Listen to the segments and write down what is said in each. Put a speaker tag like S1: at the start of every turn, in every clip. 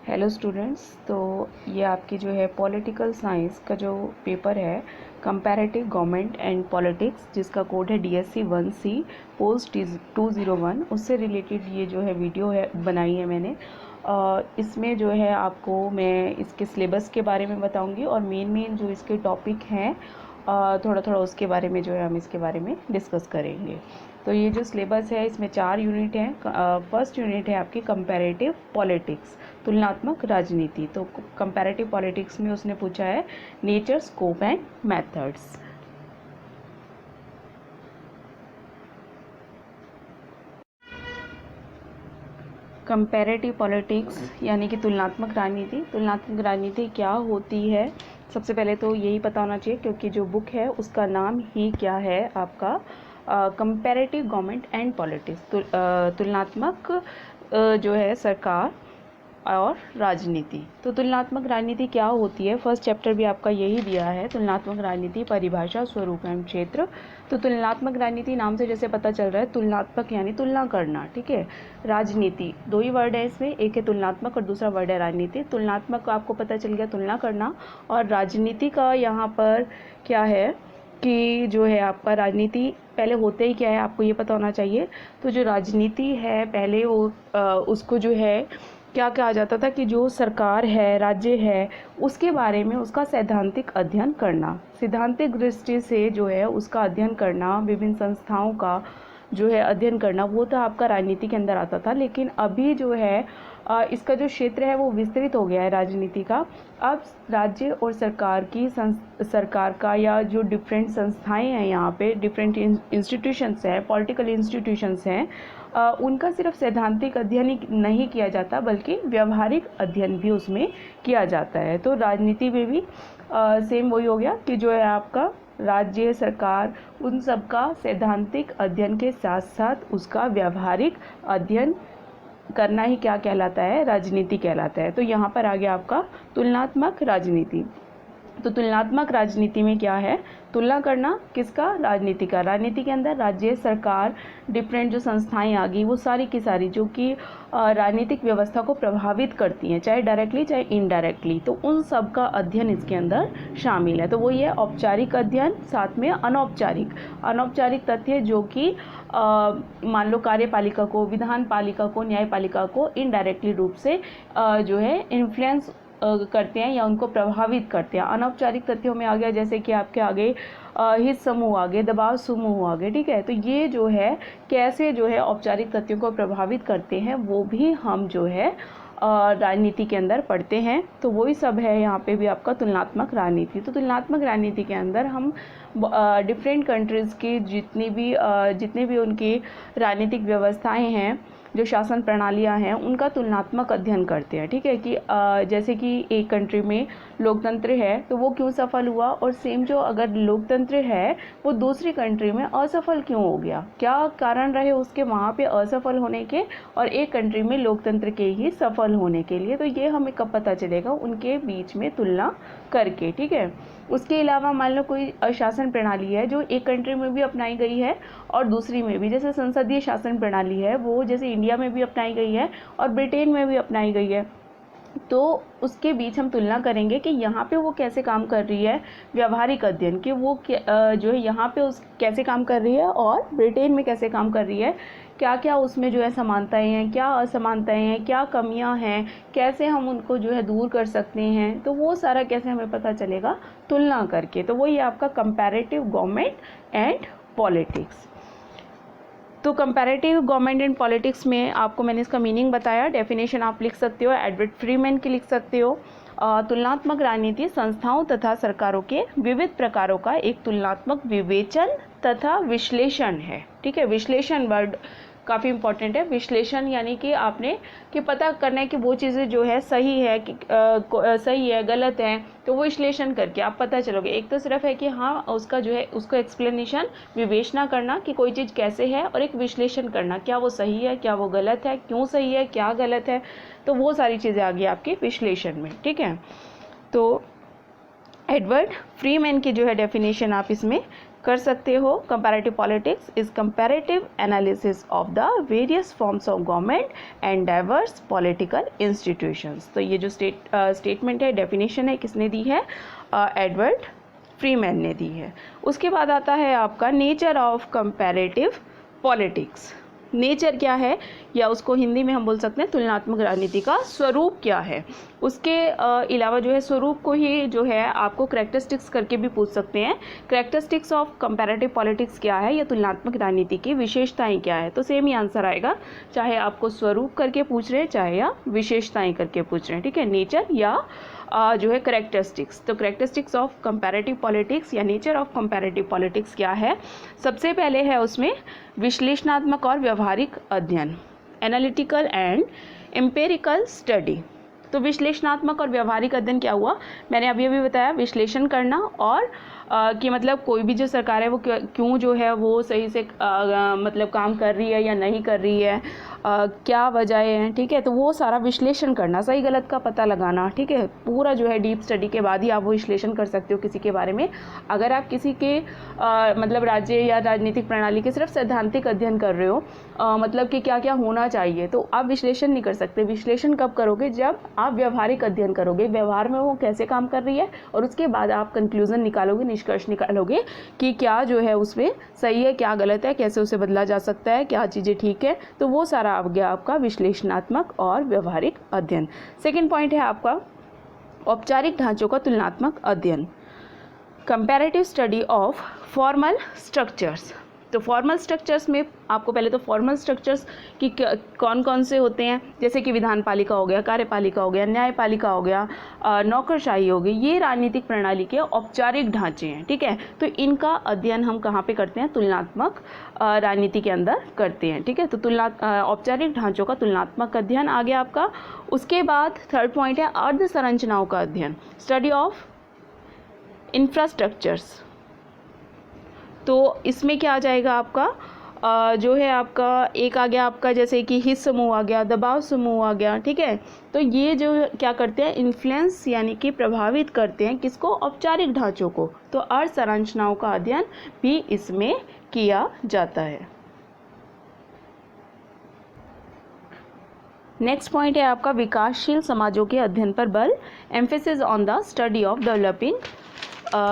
S1: Hello students. तो ये आपकी जो है पॉलिटिकल साइंस का जो पेपर है कंपैरेटिव गवर्नमेंट एंड पॉलिटिक्स, जिसका कोड है DSC 1C पोस्ट 201, उससे रिलेटेड ये जो है वीडियो है बनाई है मैंने। इसमें जो है आपको मैं इसके सिलेबस के बारे में बताऊंगी और मेन जो इसके टॉपिक हैं थोड़ा थोड़ा उसके बारे में जो है हम इसके बारे में डिस्कस करेंगे। तो ये जो सिलेबस है इसमें 4 यूनिट हैं। फर्स्ट यूनिट है आपकी कंपैरेटिव पॉलिटिक्स, तुलनात्मक राजनीति। तो कंपैरेटिव पॉलिटिक्स में उसने पूछा है nature, scope and methods. Comparative politics यानी कि तुलनात्मक राजनीति। तुलनात्मक राजनीति क्या होती है, सबसे पहले तो यही पता होना चाहिए, क्योंकि जो बुक है उसका नाम ही क्या है आपका, कंपैरेटिव गवर्नमेंट एंड पॉलिटिक्स, तुलनात्मक जो है सरकार और राजनीति। तो तुलनात्मक राजनीति क्या होती है, फर्स्ट चैप्टर भी आपका यही दिया है, तुलनात्मक राजनीति, परिभाषा, स्वरूप एवं क्षेत्र। तो तुलनात्मक राजनीति नाम से जैसे पता चल रहा है, तुलनात्मक यानी तुलना करना, ठीक है। राजनीति, दो ही वर्ड है इसमें, एक है तुलनात्मक और दूसरा वर्ड है राजनीति। तुलनात्मक का आपको पता चल गया तुलना करना, और राजनीति का यहाँ पर क्या है कि जो है आपका राजनीति पहले होते ही क्या है आपको ये पता होना चाहिए। तो जो राजनीति है पहले वो उसको जो है क्या कहा जाता था कि जो सरकार है, राज्य है, उसके बारे में उसका सैद्धांतिक अध्ययन करना, सैद्धांतिक दृष्टि से जो है उसका अध्ययन करना, विभिन्न संस्थाओं का जो है अध्ययन करना, वो तो आपका राजनीति के अंदर आता था। लेकिन अभी जो है इसका जो क्षेत्र है वो विस्तृत हो गया है राजनीति का। अब राज्य और सरकार की सरकार का या जो डिफरेंट संस्थाएं हैं, यहाँ पे डिफरेंट इंस्टीट्यूशंस हैं, पॉलिटिकल इंस्टीट्यूशंस हैं, उनका सिर्फ सैद्धांतिक अध्ययन ही नहीं किया जाता बल्कि व्यवहारिक अध्ययन भी उसमें किया जाता है। तो राजनीति में भी सेम वही हो गया कि जो है आपका राज्य, सरकार, उन सब का सैद्धांतिक अध्ययन के साथ साथ उसका व्यवहारिक अध्ययन करना ही क्या कहलाता है, राजनीति कहलाता है। तो यहाँ पर आ गया आपका तुलनात्मक राजनीति। तो तुलनात्मक राजनीति में क्या है, तुलना करना किसका, राजनीति का। राजनीति के अंदर राज्य, सरकार, डिफरेंट जो संस्थाएं आ गई, वो सारी की सारी जो कि राजनीतिक व्यवस्था को प्रभावित करती हैं, चाहे डायरेक्टली चाहे इनडायरेक्टली, तो उन सब का अध्ययन इसके अंदर शामिल है। तो वही है औपचारिक अध्ययन, साथ में अनौपचारिक तथ्य जो कि मान लो कार्यपालिका को, विधान पालिका को, न्यायपालिका को इनडायरेक्टली रूप से जो है इन्फ्लुएंस करते हैं या उनको प्रभावित करते हैं। अनौपचारिक तथ्यों में आ गया जैसे कि आपके आगे हित समूह आगे, दबाव समूह आगे, ठीक है। तो ये जो है कैसे जो है औपचारिक तथ्यों को प्रभावित करते हैं वो भी हम जो है राजनीति के अंदर पढ़ते हैं। तो वही सब है यहाँ पे भी आपका तुलनात्मक राजनीति। तो तुलनात्मक राजनीति के अंदर हम डिफरेंट कंट्रीज़ की जितने भी उनकी राजनीतिक व्यवस्थाएं हैं, जो शासन प्रणालियां हैं, उनका तुलनात्मक अध्ययन करते हैं, ठीक है। कि जैसे कि एक कंट्री में लोकतंत्र है तो वो क्यों सफल हुआ, और सेम जो अगर लोकतंत्र है वो दूसरी कंट्री में असफल क्यों हो गया, क्या कारण रहे उसके वहाँ पे असफल होने के और एक कंट्री में लोकतंत्र के ही सफल होने के लिए। तो ये हमें कब पता चलेगा, उनके बीच में तुलना करके, ठीक है। उसके अलावा मान लो कोई शासन प्रणाली है जो एक कंट्री में भी अपनाई गई है और दूसरी में भी, जैसे संसदीय शासन प्रणाली है वो जैसे इंडिया में भी अपनाई गई है और ब्रिटेन में भी अपनाई गई है, तो उसके बीच हम तुलना करेंगे कि यहाँ पे वो कैसे काम कर रही है, व्यवहारिक अध्ययन कि वो जो है यहाँ पे उस कैसे काम कर रही है और ब्रिटेन में कैसे काम कर रही है, क्या क्या उसमें जो है समानताएं हैं, क्या असमानताएं हैं, क्या कमियां हैं, कैसे हम उनको जो है दूर कर सकते हैं। तो वो सारा कैसे हमें पता चलेगा, तुलना करके। तो वही आपका कंपैरेटिव गवर्नमेंट एंड पॉलिटिक्स। तो कंपैरेटिव गवर्नमेंट एंड पॉलिटिक्स में आपको मैंने इसका मीनिंग बताया, डेफिनेशन आप लिख सकते हो, एडवर्ड फ्रीमैन की लिख सकते हो। तुलनात्मक राजनीति संस्थाओं तथा सरकारों के विविध प्रकारों का एक तुलनात्मक विवेचन तथा विश्लेषण है, ठीक है। विश्लेषण वर्ड काफ़ी इंपॉर्टेंट है। विश्लेषण यानी कि आपने कि पता करना है कि वो चीज़ें जो है सही है कि सही है, गलत है, तो वो विश्लेषण करके आप पता चलोगे। एक तो सिर्फ है कि हाँ उसका जो है उसको एक्सप्लेनेशन, विवेचना करना कि कोई चीज़ कैसे है, और एक विश्लेषण करना क्या वो सही है, क्या वो गलत है, क्यों सही है, क्या गलत है। तो वो सारी चीज़ें आ गई आपके विश्लेषण में, ठीक है। तो एडवर्ड फ्रीमैन की जो है डेफिनेशन आप इसमें कर सकते हो। Comparative politics is comparative analysis of the various forms of government and diverse political institutions. तो ये जो स्टेटमेंट है, डेफिनेशन है, किसने दी है? एडवर्ड फ्रीमैन ने दी है। उसके बाद आता है आपका nature of comparative politics. Nature क्या है, या उसको हिंदी में हम बोल सकते हैं तुलनात्मक राजनीति का स्वरूप क्या है। उसके अलावा जो है स्वरूप को ही जो है आपको कैरेक्टरिस्टिक्स करके भी पूछ सकते हैं। कैरेक्टरिस्टिक्स ऑफ कंपैरेटिव पॉलिटिक्स क्या है, या तुलनात्मक राजनीति की विशेषताएं क्या है। तो सेम ही आंसर आएगा, चाहे आपको स्वरूप करके पूछ रहे हैं चाहे या विशेषताएं करके पूछ रहे हैं। ठीक है, नेचर या जो है कैरेक्टरिस्टिक्स। तो कैरेक्टरिस्टिक्स ऑफ कंपैरेटिव पॉलिटिक्स या नेचर ऑफ कंपैरेटिव पॉलिटिक्स क्या है? सबसे पहले है उसमें विश्लेषणात्मक और व्यवहारिक अध्ययन, एनालिटिकल एंड एम्पिरिकल स्टडी। तो विश्लेषणात्मक और व्यवहारिक अध्ययन क्या हुआ? मैंने अभी बताया, विश्लेषण करना और कि मतलब कोई भी जो सरकार है वो क्यों जो है वो सही से मतलब काम कर रही है या नहीं कर रही है, क्या वजह है। ठीक है, तो वो सारा विश्लेषण करना, सही गलत का पता लगाना। ठीक है, पूरा जो है डीप स्टडी के बाद ही आप वो विश्लेषण कर सकते हो किसी के बारे में। अगर आप किसी के मतलब राज्य या राजनीतिक प्रणाली के सिर्फ सैद्धांतिक अध्ययन कर रहे हो, मतलब कि क्या क्या होना चाहिए, तो आप विश्लेषण नहीं कर सकते। विश्लेषण कब करोगे? जब आप व्यवहारिक अध्ययन करोगे, व्यवहार में वो कैसे काम कर रही है, और उसके बाद आप कंक्लूजन निकालोगे, निष्कर्ष निकालोगे कि क्या जो है उसमें सही है, क्या गलत है, कैसे उसे बदला जा सकता है, क्या चीज़ें ठीक है। तो वो सारा आ गया आपका विश्लेषणात्मक और व्यवहारिक अध्ययन। सेकंड पॉइंट है आपका औपचारिक ढांचों का तुलनात्मक अध्ययन, comparative study of formal structures. तो फॉर्मल स्ट्रक्चर्स में आपको पहले तो फॉर्मल स्ट्रक्चर्स की कौन कौन से होते हैं, जैसे कि विधान पालिका हो गया, कार्यपालिका हो गया, न्यायपालिका हो गया, नौकरशाही हो गई, ये राजनीतिक प्रणाली के औपचारिक ढांचे हैं। ठीक है, तो इनका अध्ययन हम कहाँ पे करते हैं? तुलनात्मक राजनीति के अंदर करते हैं। ठीक है, तो औपचारिक ढांचों का तुलनात्मक अध्ययन आ गया आपका। उसके बाद थर्ड पॉइंट है अर्ध संरचनाओं का अध्ययन, स्टडी ऑफ इंफ्रास्ट्रक्चर्स। तो इसमें क्या आ जाएगा आपका जो है आपका एक आ गया आपका जैसे कि हित समूह आ गया, दबाव समूह आ गया। ठीक है, तो ये जो क्या करते हैं? इन्फ्लुएंस यानी कि प्रभावित करते हैं किसको? औपचारिक ढांचों को। तो अर्ध संरचनाओं का अध्ययन भी इसमें किया जाता है। नेक्स्ट पॉइंट है आपका विकासशील समाजों के अध्ययन पर बल, emphasis on the study of developing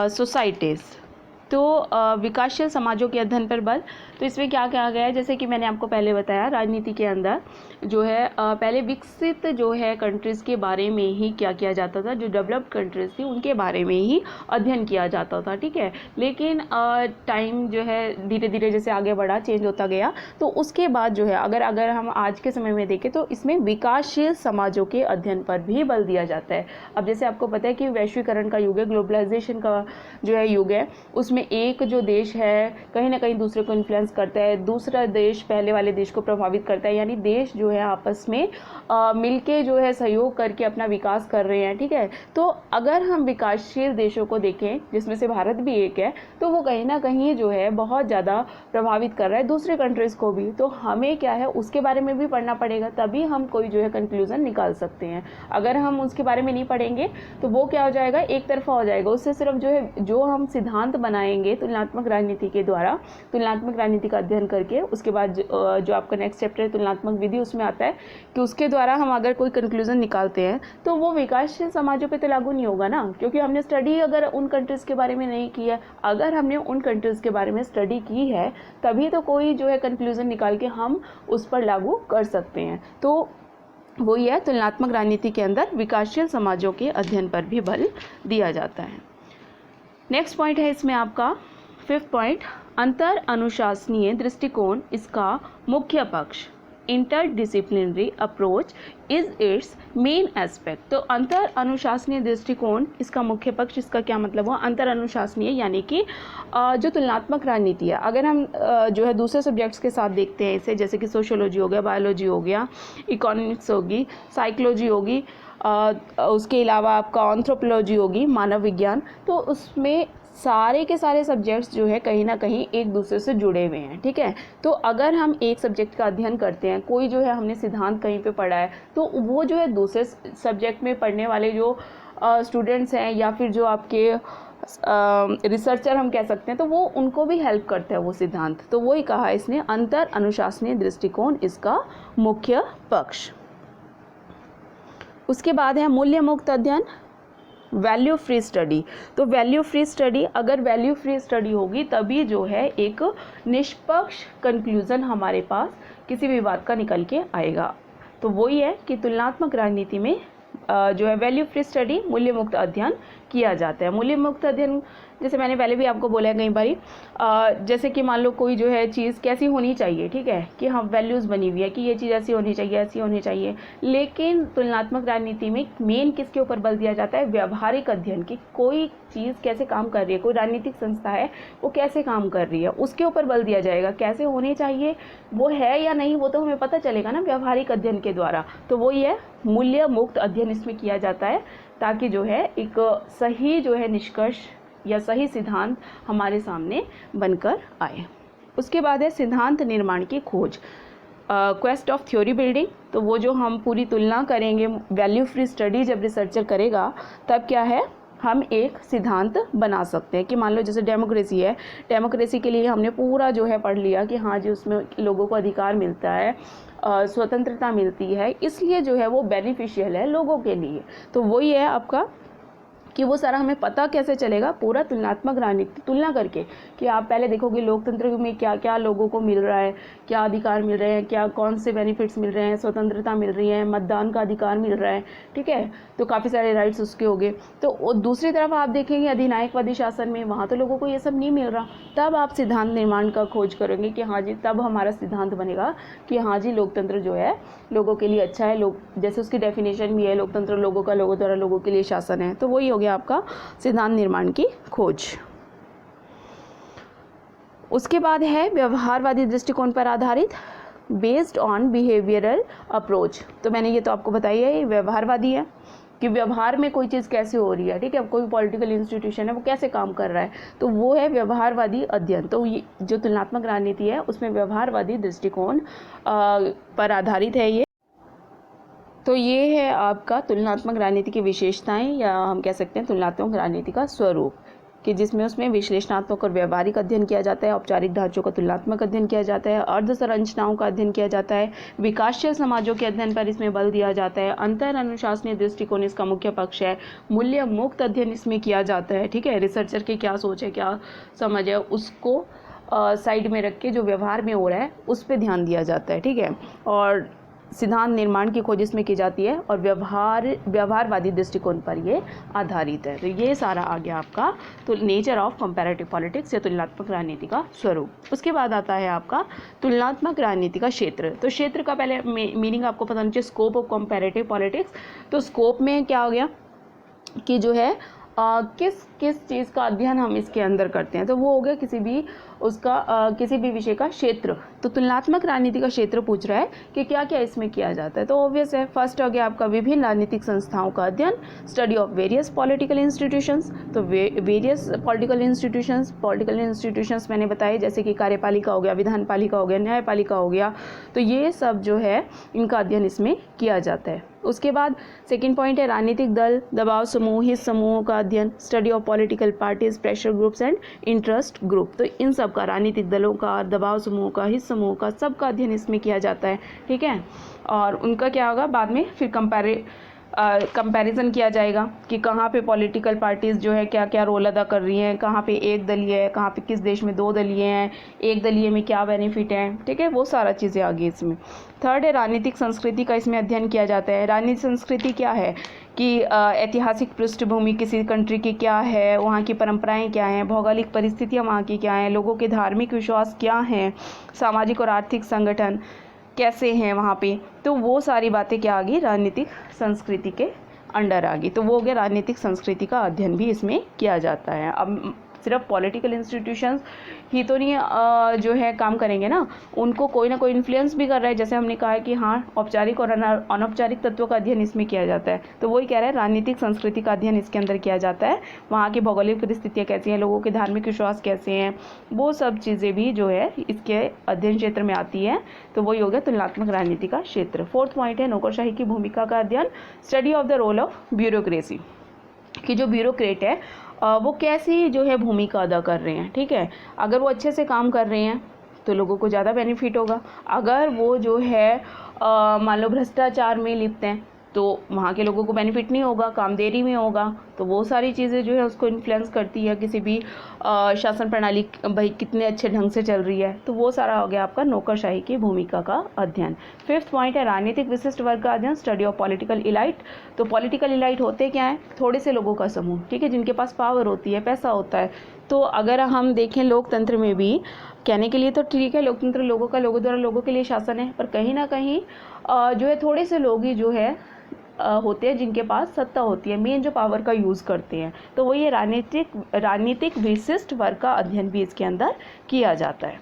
S1: societies. तो विकासशील समाजों के अध्ययन पर बल, तो इसमें क्या कहा गया है? जैसे कि मैंने आपको पहले बताया, राजनीति के अंदर जो है पहले विकसित जो है कंट्रीज़ के बारे में ही क्या किया जाता था, जो डेवलप्ड कंट्रीज़ थी उनके बारे में ही अध्ययन किया जाता था। ठीक है, लेकिन टाइम जो है धीरे धीरे जैसे आगे बढ़ा, चेंज होता गया, तो उसके बाद जो है अगर हम आज के समय में देखें तो इसमें विकासशील समाजों के अध्ययन पर भी बल दिया जाता है। अब जैसे आपको पता है कि वैश्वीकरण का युग है, ग्लोबलाइजेशन का जो है युग है, उसमें एक जो देश है कहीं ना कहीं दूसरे को इन्फ्लुएंस करता है, दूसरा देश पहले वाले देश को प्रभावित करता है, यानी देश जो है आपस में मिलके जो है सहयोग करके अपना विकास कर रहे हैं। ठीक है, तो अगर हम विकासशील देशों को देखें, जिसमें से भारत भी एक है, तो वो कहीं ना कहीं जो है बहुत ज़्यादा प्रभावित कर रहा है दूसरे कंट्रीज़ को भी। तो हमें क्या है उसके बारे में भी पढ़ना पड़ेगा, तभी हम कोई जो है कंक्लूजन निकाल सकते हैं। अगर हम उसके बारे में नहीं पढ़ेंगे तो वो क्या हो जाएगा? एक तरफा हो जाएगा। उससे सिर्फ जो है जो हम सिद्धांत बनाएंगे तुलनात्मक राजनीति के द्वारा, तुलनात्मक राजनीति का अध्ययन करके, उसके बाद जो आपका नेक्स्ट चैप्टर है तुलनात्मक विधि, उसमें आता है कि उसके द्वारा हम अगर कोई कंक्लूजन निकालते हैं तो वो विकासशील समाजों पे तो लागू नहीं होगा ना, क्योंकि हमने स्टडी अगर उन कंट्रीज़ के बारे में नहीं की है। अगर हमने उन कंट्रीज़ के बारे में स्टडी की है तभी तो कोई जो है कंक्लूजन निकाल के हम उस पर लागू कर सकते हैं। तो वही है, तुलनात्मक राजनीति के अंदर विकासशील समाजों के अध्ययन पर भी बल दिया जाता है। नेक्स्ट पॉइंट है इसमें आपका फिफ्थ पॉइंट, अंतर अनुशासनीय दृष्टिकोण इसका मुख्य पक्ष, interdisciplinary approach is it's main aspect. तो अंतर अनुशासनीय दृष्टिकोण इसका मुख्य पक्ष, इसका क्या मतलब हुआ? अंतर अनुशासनीय यानी कि जो तुलनात्मक राजनीति है, अगर हम जो है दूसरे सब्जेक्ट्स के साथ देखते हैं इसे, जैसे कि सोशियोलॉजी हो गया, बायोलॉजी हो गया, इकोनॉमिक्स होगी, साइकोलॉजी होगी, उसके अलावा आपका एंथ्रोपोलॉजी होगी, मानव विज्ञान, तो उसमें सारे के सारे सब्जेक्ट्स जो है कहीं ना कहीं एक दूसरे से जुड़े हुए हैं। ठीक है, तो अगर हम एक सब्जेक्ट का अध्ययन करते हैं, कोई जो है हमने सिद्धांत कहीं पे पढ़ा है, तो वो जो है दूसरे सब्जेक्ट में पढ़ने वाले जो स्टूडेंट्स हैं या फिर जो आपके रिसर्चर हम कह सकते हैं, तो वो उनको भी हेल्प करता है वो सिद्धांत। तो वही कहा इसने, अंतर अनुशासनीय दृष्टिकोण इसका मुख्य पक्ष। उसके बाद है मूल्य मुक्त अध्ययन, वैल्यू फ्री स्टडी। तो वैल्यू फ्री स्टडी, अगर वैल्यू फ्री स्टडी होगी तभी जो है एक निष्पक्ष कंक्लूजन हमारे पास किसी भी बात का निकल के आएगा। तो वही है कि तुलनात्मक राजनीति में जो है वैल्यू फ्री स्टडी, मूल्य मुक्त अध्ययन किया जाता है। मूल्य मुक्त अध्ययन जैसे मैंने पहले भी आपको बोला है कई बारी, जैसे कि मान लो कोई जो है चीज़ कैसी होनी चाहिए, ठीक है, कि हाँ वैल्यूज़ बनी हुई है कि ये चीज़ ऐसी होनी चाहिए, ऐसी होनी चाहिए, लेकिन तुलनात्मक राजनीति में मेन किसके ऊपर बल दिया जाता है? व्यवहारिक अध्ययन की। कोई चीज़ कैसे काम कर रही है, कोई राजनीतिक संस्था है वो कैसे काम कर रही है, उसके ऊपर बल दिया जाएगा। कैसे होनी चाहिए वो है या नहीं, वो तो हमें पता चलेगा ना व्यवहारिक अध्ययन के द्वारा। तो वही है मूल्य मुक्त अध्ययन इसमें किया जाता है, ताकि जो है एक सही जो है निष्कर्ष या सही सिद्धांत हमारे सामने बनकर आए। उसके बाद है सिद्धांत निर्माण की खोज, क्वेस्ट ऑफ थ्योरी बिल्डिंग। तो वो जो हम पूरी तुलना करेंगे, वैल्यू फ्री स्टडी जब रिसर्चर करेगा तब क्या है, हम एक सिद्धांत बना सकते हैं। कि मान लो जैसे डेमोक्रेसी है, डेमोक्रेसी के लिए हमने पूरा जो है पढ़ लिया कि हाँ जी उसमें लोगों को अधिकार मिलता है, स्वतंत्रता मिलती है, इसलिए जो है वो बेनिफिशियल है लोगों के लिए। तो वही है आपका कि वो सारा हमें पता कैसे चलेगा, पूरा तुलनात्मक राजनीति तुलना करके, कि आप पहले देखोगे लोकतंत्र में क्या क्या लोगों को मिल रहा है, क्या अधिकार मिल रहे हैं, क्या कौन से बेनिफिट्स मिल रहे हैं, स्वतंत्रता मिल रही है, मतदान का अधिकार मिल रहा है, ठीक है, तो काफ़ी सारे राइट्स उसके हो गए। तो दूसरी तरफ आप देखेंगे अधिनायकवादी शासन में, वहाँ तो लोगों को ये सब नहीं मिल रहा। तब आप सिद्धांत निर्माण का खोज करेंगे कि हाँ जी, तब हमारा सिद्धांत बनेगा कि हाँ जी लोकतंत्र जो है लोगों के लिए अच्छा है। लोग जैसे उसकी डेफिनेशन भी है, लोकतंत्र लोगों का, लोगों द्वारा लोगों के लिए शासन है। तो वही हो गया आपका सिद्धांत निर्माण की खोज। उसके बाद है व्यवहारवादी दृष्टिकोण पर आधारित, बेस्ड ऑन बिहेवियरल अप्रोच। तो मैंने ये तो आपको बताया है, ये व्यवहारवादी है कि व्यवहार में कोई चीज़ कैसे हो रही है, ठीक है, कोई पॉलिटिकल इंस्टीट्यूशन है वो कैसे काम कर रहा है, तो वो है व्यवहारवादी अध्ययन। तो ये जो तुलनात्मक राजनीति है उसमें व्यवहारवादी दृष्टिकोण पर आधारित है ये। तो ये है आपका तुलनात्मक राजनीति की विशेषताएं, या हम कह सकते हैं तुलनात्मक राजनीति का स्वरूप, कि जिसमें उसमें विश्लेषणात्मक और व्यवहारिक अध्ययन किया जाता है, औपचारिक ढांचों का तुलनात्मक अध्ययन किया जाता है, अर्ध संरचनाओं का अध्ययन किया जाता है, विकासशील समाजों के अध्ययन पर इसमें बल दिया जाता है, अंतर अनुशासनीय दृष्टिकोण इसका मुख्य पक्ष है, मूल्य मुक्त अध्ययन इसमें किया जाता है, ठीक है, रिसर्चर की क्या सोच है, क्या समझ है, उसको साइड में रख के जो व्यवहार में हो रहा है उस पर ध्यान दिया जाता है, ठीक है, और सिद्धांत निर्माण की खोज इसमें की जाती है, और व्यवहारवादी दृष्टिकोण पर ये आधारित है। तो ये सारा आ गया आपका तो नेचर ऑफ कंपैरेटिव पॉलिटिक्स या तुलनात्मक राजनीति का स्वरूप। उसके बाद आता है आपका तुलनात्मक राजनीति का क्षेत्र। तो क्षेत्र का पहले मीनिंग आपको पता होना चाहिए, स्कोप ऑफ कंपैरेटिव पॉलिटिक्स। तो स्कोप में क्या हो गया कि जो है किस किस चीज़ का अध्ययन हम इसके अंदर करते हैं, तो वो हो गया किसी भी विषय का क्षेत्र। तो तुलनात्मक राजनीति का क्षेत्र पूछ रहा है कि क्या क्या इसमें किया जाता है। तो ऑब्वियस है, फर्स्ट हो गया आपका विभिन्न राजनीतिक संस्थाओं का अध्ययन, study of various political institutions. तो वेरियस पॉलिटिकल इंस्टीट्यूशंस मैंने बताए, जैसे कि कार्यपालिका हो गया, विधानपालिका हो गया, न्यायपालिका हो गया, तो ये सब जो है इनका अध्ययन इसमें किया जाता है। उसके बाद सेकंड पॉइंट है राजनीतिक दल, दबाव समूह, हित समूहों का अध्ययन, study of political parties, pressure groups and interest group. तो इन सब का, राजनीतिक दलों का, दबाव समूह का, हित समूह का, सबका अध्ययन इसमें किया जाता है, ठीक है, और उनका क्या होगा बाद में फिर कंपैरिजन किया जाएगा कि कहाँ पे पॉलिटिकल पार्टीज़ जो है क्या क्या रोल अदा कर रही हैं, कहाँ पे एक दलीय है, कहाँ पे किस देश में दो दलीय हैं, एक दलीय में क्या बेनिफिट है, ठीक है, वो सारा चीज़ें आ गई इसमें। थर्ड है राजनीतिक संस्कृति का इसमें अध्ययन किया जाता है। राजनीतिक संस्कृति क्या है कि ऐतिहासिक पृष्ठभूमि किसी कंट्री की क्या है, वहाँ की परंपराएं क्या हैं, भौगोलिक परिस्थितियाँ वहाँ की क्या हैं, लोगों के धार्मिक विश्वास क्या हैं, सामाजिक और आर्थिक संगठन कैसे हैं वहाँ पे, तो वो सारी बातें क्या आ गई, राजनीतिक संस्कृति के अंडर आ गई। तो वो हो गया राजनीतिक संस्कृति का अध्ययन भी इसमें किया जाता है। अब सिर्फ पॉलिटिकल इंस्टीट्यूशंस ही तो नहीं जो है काम करेंगे ना, उनको कोई ना कोई इन्फ्लुएंस भी कर रहा है। जैसे हमने कहा है कि हाँ औपचारिक और अनौपचारिक तत्वों का अध्ययन इसमें किया जाता है, तो वही कह रहा है राजनीतिक संस्कृति का अध्ययन इसके अंदर किया जाता है। वहाँ की भौगोलिक परिस्थितियाँ कैसी हैं, लोगों के धार्मिक विश्वास कैसे हैं, वो सब चीज़ें भी जो है इसके अध्ययन क्षेत्र में आती हैं। तो वही हो गया तुलनात्मक राजनीति का क्षेत्र। फोर्थ पॉइंट है नौकरशाही की भूमिका का अध्ययन, study of the role of bureaucracy, कि जो ब्यूरोक्रेट है वो कैसी जो है भूमिका अदा कर रहे हैं, ठीक है। अगर वो अच्छे से काम कर रहे हैं तो लोगों को ज़्यादा बेनिफिट होगा। अगर वो जो है मान लो भ्रष्टाचार में लिप्त हैं तो वहाँ के लोगों को बेनिफिट नहीं होगा, काम देरी में होगा। तो वो सारी चीज़ें जो है उसको इन्फ्लुएंस करती है किसी भी शासन प्रणाली भाई कितने अच्छे ढंग से चल रही है। तो वो सारा हो गया आपका नौकरशाही की भूमिका का अध्ययन। 5th पॉइंट है राजनीतिक विशिष्ट वर्ग का अध्ययन, स्टडी ऑफ पॉलिटिकल इलाइट। तो पॉलिटिकल इलाइट होते क्या है? थोड़े से लोगों का समूह, ठीक है, जिनके पास पावर होती है, पैसा होता है। तो अगर हम देखें लोकतंत्र में भी, कहने के लिए तो ठीक है लोकतंत्र लोगों का, लोगों द्वारा लोगों के लिए शासन है, पर कहीं ना कहीं जो है थोड़े से लोग ही जो है होते हैं जिनके पास सत्ता होती है, मेन जो पावर का यूज़ करते हैं। तो वही ये राजनीतिक विशिष्ट वर्ग का अध्ययन भी इसके अंदर किया जाता है।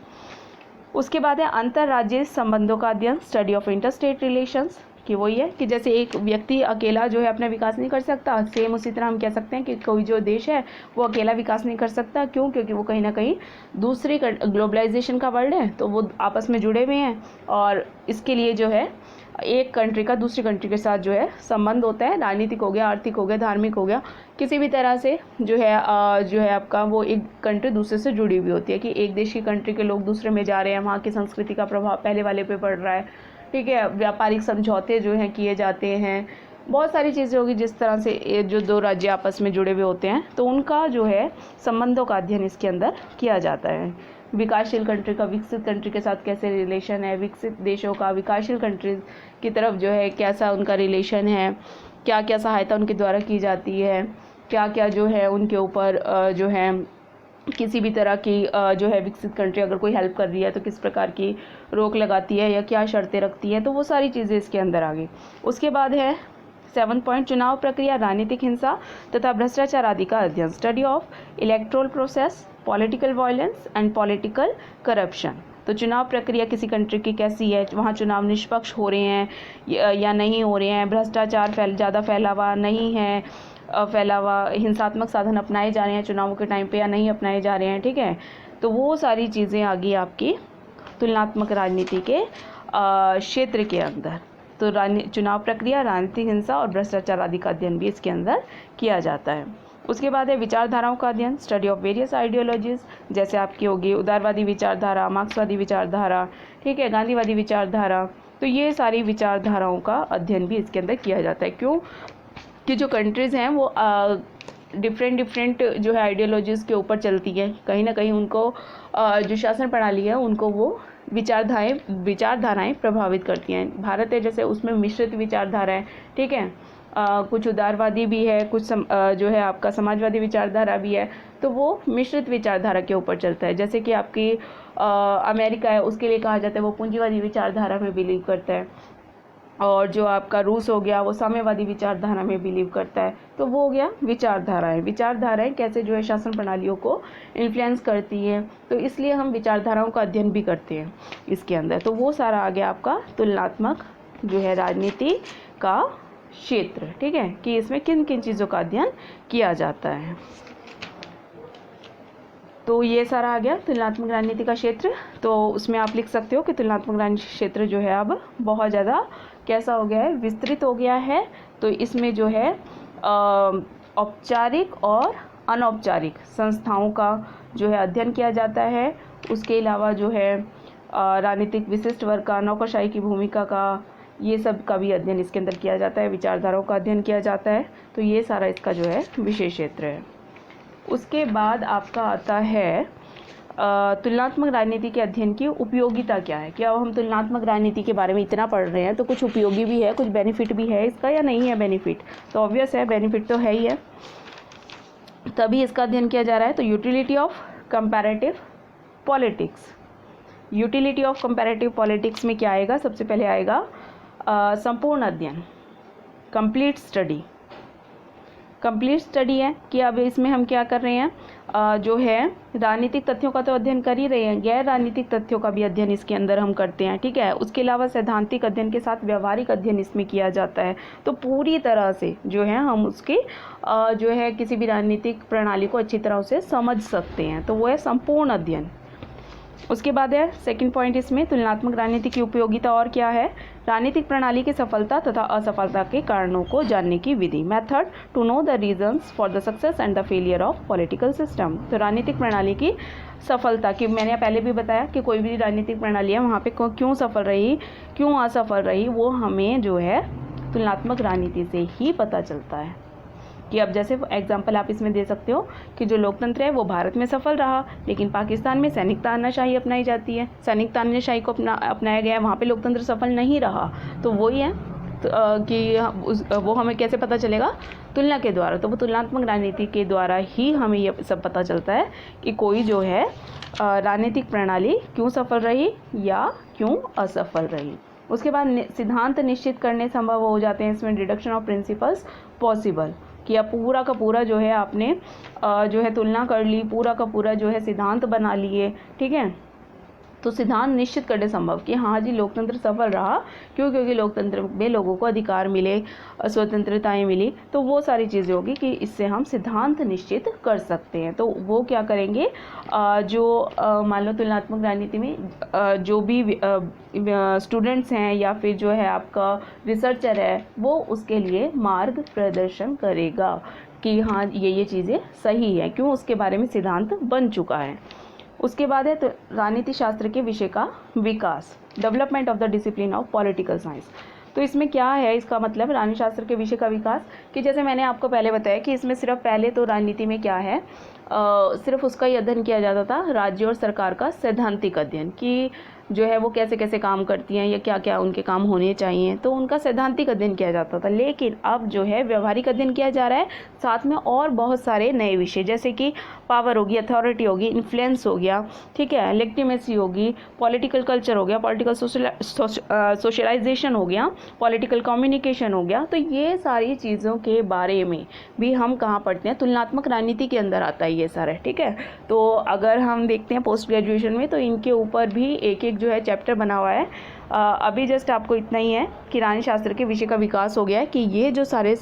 S1: उसके बाद है अंतर्राज्यीय संबंधों का अध्ययन, स्टडी ऑफ इंटरस्टेट रिलेशंस। कि वही है कि जैसे एक व्यक्ति अकेला जो है अपना विकास नहीं कर सकता, सेम उसी तरह हम कह सकते हैं कि कोई जो देश है वो अकेला विकास नहीं कर सकता। क्यों? क्योंकि वो कहीं ना कहीं दूसरी ग्लोबलाइजेशन का वर्ल्ड है, तो वो आपस में जुड़े हुए हैं और इसके लिए जो है एक कंट्री का दूसरी कंट्री के साथ जो है संबंध होता है, राजनीतिक हो गया, आर्थिक हो गया, धार्मिक हो गया, किसी भी तरह से जो है आपका वो एक कंट्री दूसरे से जुड़ी हुई होती है कि एक देश की कंट्री के लोग दूसरे में जा रहे हैं, वहाँ की संस्कृति का प्रभाव पहले वाले पे पड़ रहा है, ठीक है। व्यापारिक समझौते जो हैं किए जाते हैं, बहुत सारी चीज़ें होगी जिस तरह से ये जो दो राज्य आपस में जुड़े हुए होते हैं, तो उनका जो है संबंधों का अध्ययन इसके अंदर किया जाता है। विकासशील कंट्री का विकसित कंट्री के साथ कैसे रिलेशन है, विकसित देशों का विकासशील कंट्रीज की तरफ जो है कैसा उनका रिलेशन है, क्या क्या सहायता उनके द्वारा की जाती है, क्या क्या जो है उनके ऊपर जो है किसी भी तरह की जो है विकसित कंट्री अगर कोई हेल्प कर रही है तो किस प्रकार की रोक लगाती है या क्या शर्तें रखती है। तो वो सारी चीज़ें इसके अंदर आ गई। उसके बाद है 7 पॉइंट चुनाव प्रक्रिया, राजनीतिक हिंसा तथा भ्रष्टाचार आदि का अध्ययन, study of electoral process, political violence and political corruption. तो चुनाव प्रक्रिया किसी कंट्री की कैसी है, वहाँ चुनाव निष्पक्ष हो रहे हैं या नहीं हो रहे हैं, भ्रष्टाचार ज़्यादा फैला हुआ नहीं है, फैला हुआ, हिंसात्मक साधन अपनाए जा रहे हैं चुनावों के टाइम पे या नहीं अपनाए जा रहे हैं, ठीक है। तो वो सारी चीज़ें आ गई आपकी तुलनात्मक राजनीति के क्षेत्र के अंदर। तो चुनाव प्रक्रिया, राजनीतिक हिंसा और भ्रष्टाचार आदि का अध्ययन भी इसके अंदर किया जाता है। उसके बाद है विचारधाराओं का अध्ययन, स्टडी ऑफ वेरियस आइडियोलॉजीज, जैसे आपकी होगी उदारवादी विचारधारा, मार्क्सवादी विचारधारा, ठीक है, गांधीवादी विचारधारा। तो ये सारी विचारधाराओं का अध्ययन भी इसके अंदर किया जाता है। क्यों? कि जो कंट्रीज़ हैं वो डिफरेंट जो है आइडियोलॉजीज़ के ऊपर चलती हैं, कहीं ना कहीं उनको जो शासन प्रणाली है उनको वो विचारधाराएं प्रभावित करती हैं। भारत है जैसे, उसमें मिश्रित विचारधारा है, ठीक है, कुछ उदारवादी भी है, कुछ जो है आपका समाजवादी विचारधारा भी है। तो वो मिश्रित विचारधारा के ऊपर चलता है। जैसे कि आपकी अमेरिका है, उसके लिए कहा जाता है वो पूंजीवादी विचारधारा में बिलीव करता है, और जो आपका रूस हो गया वो साम्यवादी विचारधारा में बिलीव करता है। तो वो हो गया विचारधाराएं कैसे जो है शासन प्रणालियों को इन्फ्लुएंस करती हैं। तो इसलिए हम विचारधाराओं का अध्ययन भी करते हैं इसके अंदर। तो वो सारा आ गया आपका तुलनात्मक जो है राजनीति का क्षेत्र, ठीक है, कि इसमें किन किन चीज़ों का अध्ययन किया जाता है। तो ये सारा आ गया तुलनात्मक राजनीति का क्षेत्र। तो उसमें आप लिख सकते हो कि तुलनात्मक राजनीति क्षेत्र जो है अब बहुत ज़्यादा कैसा हो गया है, विस्तृत हो गया है। तो इसमें जो है औपचारिक और अनौपचारिक संस्थाओं का जो है अध्ययन किया जाता है। उसके अलावा जो है राजनीतिक विशिष्ट वर्ग का, नौकरशाही की भूमिका का, ये सब का भी अध्ययन इसके अंदर किया जाता है, विचारधाराओं का अध्ययन किया जाता है। तो ये सारा इसका जो है विशेष क्षेत्र है। उसके बाद आपका आता है तुलनात्मक राजनीति के अध्ययन की उपयोगिता क्या है। क्या हम तुलनात्मक राजनीति के बारे में इतना पढ़ रहे हैं तो कुछ उपयोगी भी है, कुछ बेनिफिट भी है इसका या नहीं है बेनिफिट? तो ऑब्वियस है, बेनिफिट तो है ही है, तभी इसका अध्ययन किया जा रहा है। तो utility of comparative politics, utility of comparative politics में क्या आएगा? सबसे पहले आएगा संपूर्ण अध्ययन, कंप्लीट स्टडी। कंप्लीट स्टडी है कि अब इसमें हम क्या कर रहे हैं, जो है राजनीतिक तथ्यों का तो अध्ययन कर ही रहे हैं, गैर राजनीतिक तथ्यों का भी अध्ययन इसके अंदर हम करते हैं, ठीक है। उसके अलावा सैद्धांतिक अध्ययन के साथ व्यवहारिक अध्ययन इसमें किया जाता है। तो पूरी तरह से जो है हम उसके जो है किसी भी राजनीतिक प्रणाली को अच्छी तरह से समझ सकते हैं। तो वो है संपूर्ण अध्ययन। उसके बाद है सेकंड पॉइंट इसमें, तुलनात्मक राजनीति की उपयोगिता और क्या है। राजनीतिक प्रणाली की सफलता तथा असफलता के कारणों को जानने की विधि, method to know the reasons for the success and the failure of political system. तो राजनीतिक प्रणाली की सफलता की मैंने पहले भी बताया कि कोई भी राजनीतिक प्रणाली है वहाँ पे क्यों सफल रही, क्यों असफल रही, वो हमें जो है तुलनात्मक राजनीति से ही पता चलता है। कि अब जैसे एग्जाम्पल आप इसमें दे सकते हो कि जो लोकतंत्र है वो भारत में सफल रहा, लेकिन पाकिस्तान में सैनिक तानाशाही अपनाई जाती है, सैनिक तानाशाही को अपनाया गया है, वहाँ पे लोकतंत्र सफल नहीं रहा। तो वही है कि वो हमें कैसे पता चलेगा, तुलना के द्वारा। तो वो तुलनात्मक राजनीति के द्वारा ही हमें ये सब पता चलता है कि कोई जो है राजनीतिक प्रणाली क्यों सफल रही या क्यों असफल रही। उसके बाद सिद्धांत निश्चित करने संभव हो जाते हैं इसमें, डिडक्शन ऑफ प्रिंसिपल्स पॉसिबल, कि अब पूरा का पूरा जो है आपने जो है तुलना कर ली, पूरा का पूरा जो है सिद्धांत बना लिए, ठीक है। तो सिद्धांत निश्चित करने संभव कि हाँ जी लोकतंत्र सफल रहा, क्योंकि लोकतंत्र में लोगों को अधिकार मिले, स्वतंत्रताएं मिली। तो वो सारी चीज़ें होगी कि इससे हम सिद्धांत निश्चित कर सकते हैं। तो वो क्या करेंगे, जो मान लो तुलनात्मक राजनीति में जो भी स्टूडेंट्स हैं या फिर जो है आपका रिसर्चर है, वो उसके लिए मार्ग प्रदर्शन करेगा कि हाँ ये चीज़ें सही है, क्यों, उसके बारे में सिद्धांत बन चुका है। उसके बाद है तो राजनीति शास्त्र के विषय का विकास, development of the discipline of political science. तो इसमें क्या है, इसका मतलब राजनीति शास्त्र के विषय का विकास, कि जैसे मैंने आपको पहले बताया कि इसमें सिर्फ पहले तो राजनीति में क्या है, सिर्फ उसका ही अध्ययन किया जाता था, राज्य और सरकार का सैद्धांतिक अध्ययन, कि जो है वो कैसे कैसे काम करती हैं या क्या क्या उनके काम होने चाहिए, तो उनका सैद्धांतिक अध्ययन किया जाता था। लेकिन अब जो है व्यवहारिक अध्ययन किया जा रहा है, साथ में और बहुत सारे नए विषय, जैसे कि पावर होगी, अथॉरिटी होगी, इन्फ्लुएंस हो गया, ठीक है, लेजिटिमेसी होगी, पॉलिटिकल कल्चर हो गया, पॉलिटिकल सोशलाइजेशन हो गया, पॉलिटिकल कम्युनिकेशन हो गया। तो ये सारी चीज़ों के बारे में भी हम कहाँ पढ़ते हैं, तुलनात्मक राजनीति के अंदर आता है ये सारा, ठीक है। तो अगर हम देखते हैं पोस्ट ग्रेजुएशन में, तो इनके ऊपर भी एक एक जो है चैप्टर बना हुआ है। अभी जस्ट आपको इतना ही है कि राजनीति शास्त्र के विषय का विकास हो गया है, कि ये जो सारे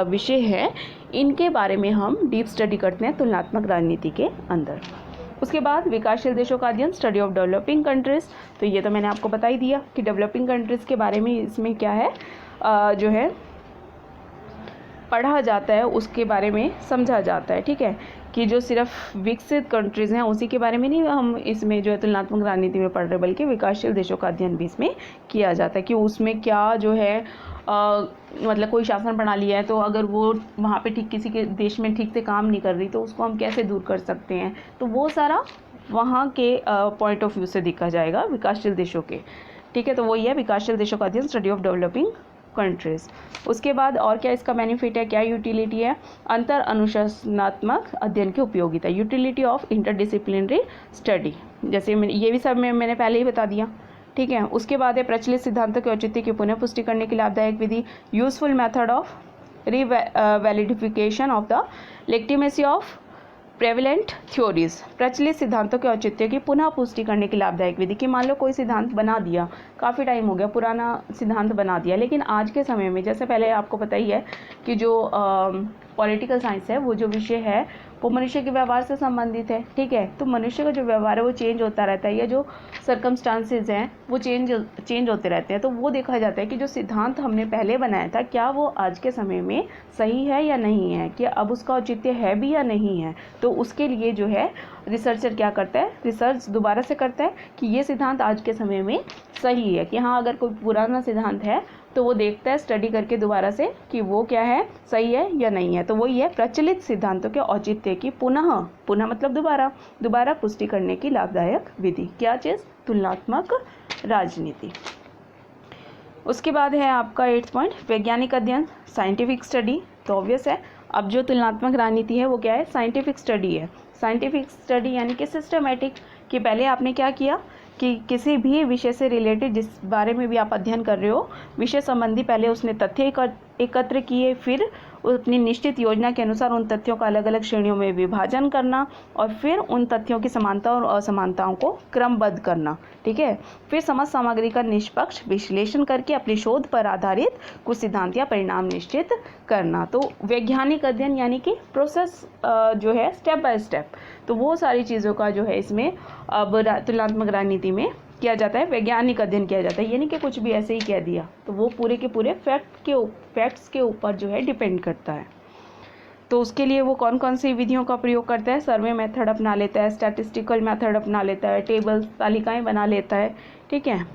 S1: विषय हैं इनके बारे में हम डीप स्टडी करते हैं तुलनात्मक राजनीति के अंदर। उसके बाद विकासशील देशों का अध्ययन, स्टडी ऑफ डेवलपिंग कंट्रीज़। तो ये तो मैंने आपको बता ही दिया कि डेवलपिंग कंट्रीज़ के बारे में इसमें क्या है, जो है पढ़ा जाता है, उसके बारे में समझा जाता है, ठीक है, कि जो सिर्फ विकसित कंट्रीज़ हैं उसी के बारे में नहीं हम इसमें जो है तुलनात्मक राजनीति में पढ़ रहे, बल्कि विकासशील देशों का अध्ययन भी इसमें किया जाता है कि उसमें क्या जो है मतलब कोई शासन प्रणाली है, तो अगर वो वहाँ पे ठीक किसी के देश में ठीक से काम नहीं कर रही, तो उसको हम कैसे दूर कर सकते हैं। तो वो सारा वहाँ के पॉइंट ऑफ व्यू से देखा जाएगा विकासशील देशों के, ठीक है। तो वही है विकासशील देशों का अध्ययन, स्टडी ऑफ डेवलपिंग कंट्रीज़। उसके बाद और क्या इसका बेनिफिट है, क्या यूटिलिटी है, अंतर अनुशासनात्मक अध्ययन की उपयोगिता, यूटिलिटी ऑफ इंटरडिसिप्लिनरी स्टडी, जैसे ये भी सब मैंने पहले ही बता दिया, ठीक है। उसके बाद है प्रचलित सिद्धांतों के औचित्य की पुनः पुष्टि करने की लाभदायक विधि, useful method of revalidification of the legitimacy of prevalent theories, प्रचलित सिद्धांतों के औचित्य की पुनः पुष्टि करने की लाभदायक विधि, कि मान लो कोई सिद्धांत बना दिया, काफ़ी टाइम हो गया पुराना सिद्धांत बना दिया, लेकिन आज के समय में जैसे पहले आपको पता ही है कि जो पॉलिटिकल साइंस है, वो जो विषय है वो मनुष्य के व्यवहार से संबंधित है, ठीक है। तो मनुष्य का जो व्यवहार है वो चेंज होता रहता है, या जो सर्कमस्टांसेस हैं वो चेंज होते रहते हैं। तो वो देखा जाता है कि जो सिद्धांत हमने पहले बनाया था, क्या वो आज के समय में सही है या नहीं है, कि अब उसका औचित्य है भी या नहीं है। तो उसके लिए जो है रिसर्चर क्या करता है, रिसर्च दोबारा से करता है कि ये सिद्धांत आज के समय में सही है, कि हाँ अगर कोई पुराना सिद्धांत है तो वो देखता है स्टडी करके दोबारा से कि वो क्या है, सही है या नहीं है। तो वही है प्रचलित सिद्धांतों के औचित्य की पुनः मतलब दोबारा पुष्टि करने की लाभदायक विधि, क्या चीज़, तुलनात्मक राजनीति। उसके बाद है आपका 8th पॉइंट, वैज्ञानिक अध्ययन, साइंटिफिक स्टडी। तो ऑब्वियस है अब जो तुलनात्मक राजनीति है वो क्या है, साइंटिफिक स्टडी है। साइंटिफिक स्टडी यानी कि सिस्टमेटिक, कि पहले आपने क्या किया कि किसी भी विषय से रिलेटेड जिस बारे में भी आप अध्ययन कर रहे हो, विषय संबंधी पहले उसने तथ्य एकत्र किए, फिर अपनी निश्चित योजना के अनुसार उन तथ्यों का अलग अलग श्रेणियों में विभाजन करना और फिर उन तथ्यों की समानता और असमानताओं को क्रमबद्ध करना। ठीक है, फिर समस्त सामग्री का निष्पक्ष विश्लेषण करके अपनी शोध पर आधारित कुछ सिद्धांत या परिणाम निश्चित करना। तो वैज्ञानिक अध्ययन यानी कि प्रोसेस जो है स्टेप बाय स्टेप, तो वो सारी चीज़ों का जो है इसमें अब तुलनात्मक राजनीति में किया जाता है, वैज्ञानिक अध्ययन किया जाता है। यानी कि कुछ भी ऐसे ही कह दिया, तो वो पूरे के पूरे फैक्ट्स के ऊपर जो है डिपेंड करता है। तो उसके लिए वो कौन कौन सी विधियों का प्रयोग करता है, सर्वे मेथड अपना लेता है, स्टैटिस्टिकल मेथड अपना लेता है, टेबल्स तालिकाएं बना लेता है। ठीक है,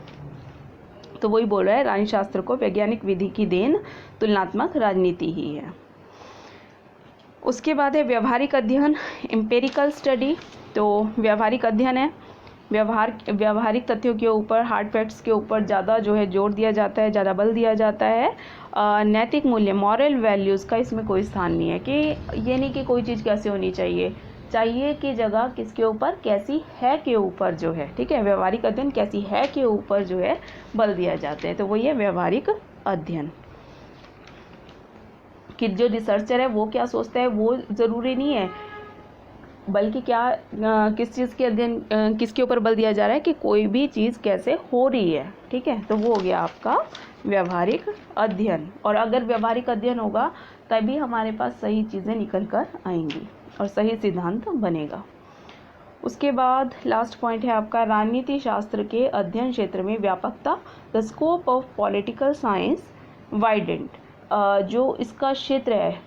S1: तो वही बोल रहा है राजनीति शास्त्र को वैज्ञानिक विधि की देन तुलनात्मक राजनीति ही है। उसके बाद है व्यवहारिक अध्ययन, एम्पेरिकल स्टडी। तो व्यवहारिक अध्ययन है, व्यवहारिक तथ्यों के ऊपर, हार्ड फैक्ट्स के ऊपर ज़्यादा जो है जोर दिया जाता है, ज़्यादा बल दिया जाता है। नैतिक मूल्य, मॉरल वैल्यूज़ का इसमें कोई स्थान नहीं है कि ये नहीं कि कोई चीज़ कैसे होनी चाहिए की जगह किसके ऊपर, कैसी है के ऊपर जो है, ठीक है, व्यवहारिक अध्ययन कैसी है के ऊपर जो है बल दिया जाता है। तो वही है व्यवहारिक अध्ययन कि जो रिसर्चर है वो क्या सोचता है वो ज़रूरी नहीं है, बल्कि क्या किस चीज़ के अध्ययन, किसके ऊपर बल दिया जा रहा है कि कोई भी चीज़ कैसे हो रही है। ठीक है, तो वो हो गया आपका व्यवहारिक अध्ययन। और अगर व्यवहारिक अध्ययन होगा तभी हमारे पास सही चीज़ें निकल कर आएंगी और सही सिद्धांत बनेगा। उसके बाद लास्ट पॉइंट है आपका राजनीति शास्त्र के अध्ययन क्षेत्र में व्यापकता, the scope of political science widened. जो इसका क्षेत्र है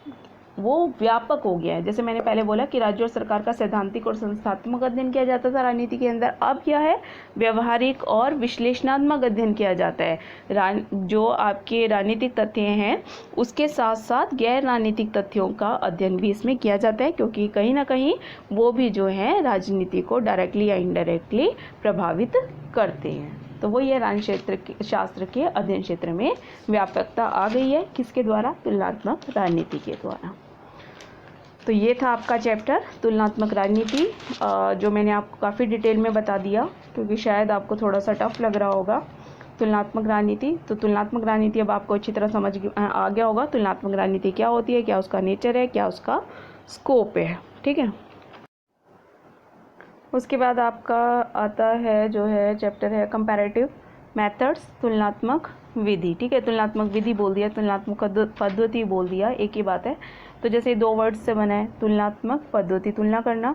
S1: वो व्यापक हो गया है। जैसे मैंने पहले बोला कि राज्य और सरकार का सैद्धांतिक और संस्थात्मक अध्ययन किया जाता था राजनीति के अंदर, अब क्या है, व्यवहारिक और विश्लेषणात्मक अध्ययन किया जाता है। जो आपके राजनीतिक तथ्य हैं उसके साथ साथ गैर राजनीतिक तथ्यों का अध्ययन भी इसमें किया जाता है, क्योंकि कहीं ना कहीं वो भी जो है राजनीति को डायरेक्टली या इनडायरेक्टली प्रभावित करते हैं। तो वही है राजनीति शास्त्र के अध्ययन क्षेत्र में व्यापकता आ गई है, किसके द्वारा, तुलनात्मक राजनीति के द्वारा। तो ये था आपका चैप्टर तुलनात्मक राजनीति, जो मैंने आपको काफ़ी डिटेल में बता दिया, क्योंकि शायद आपको थोड़ा सा टफ लग रहा होगा तुलनात्मक राजनीति। तो तुलनात्मक राजनीति अब आपको अच्छी तरह समझ आ गया होगा, तुलनात्मक राजनीति क्या होती है, क्या उसका नेचर है, क्या उसका स्कोप है। ठीक है, उसके बाद आपका आता है जो है चैप्टर है कंपैरेटिव मेथड्स, तुलनात्मक विधि। ठीक है, तुलनात्मक विधि बोल दिया, तुलनात्मक पद्धति बोल दिया, एक ही बात है। तो जैसे दो वर्ड से बना है, तुलनात्मक पद्धति, तुलना करना।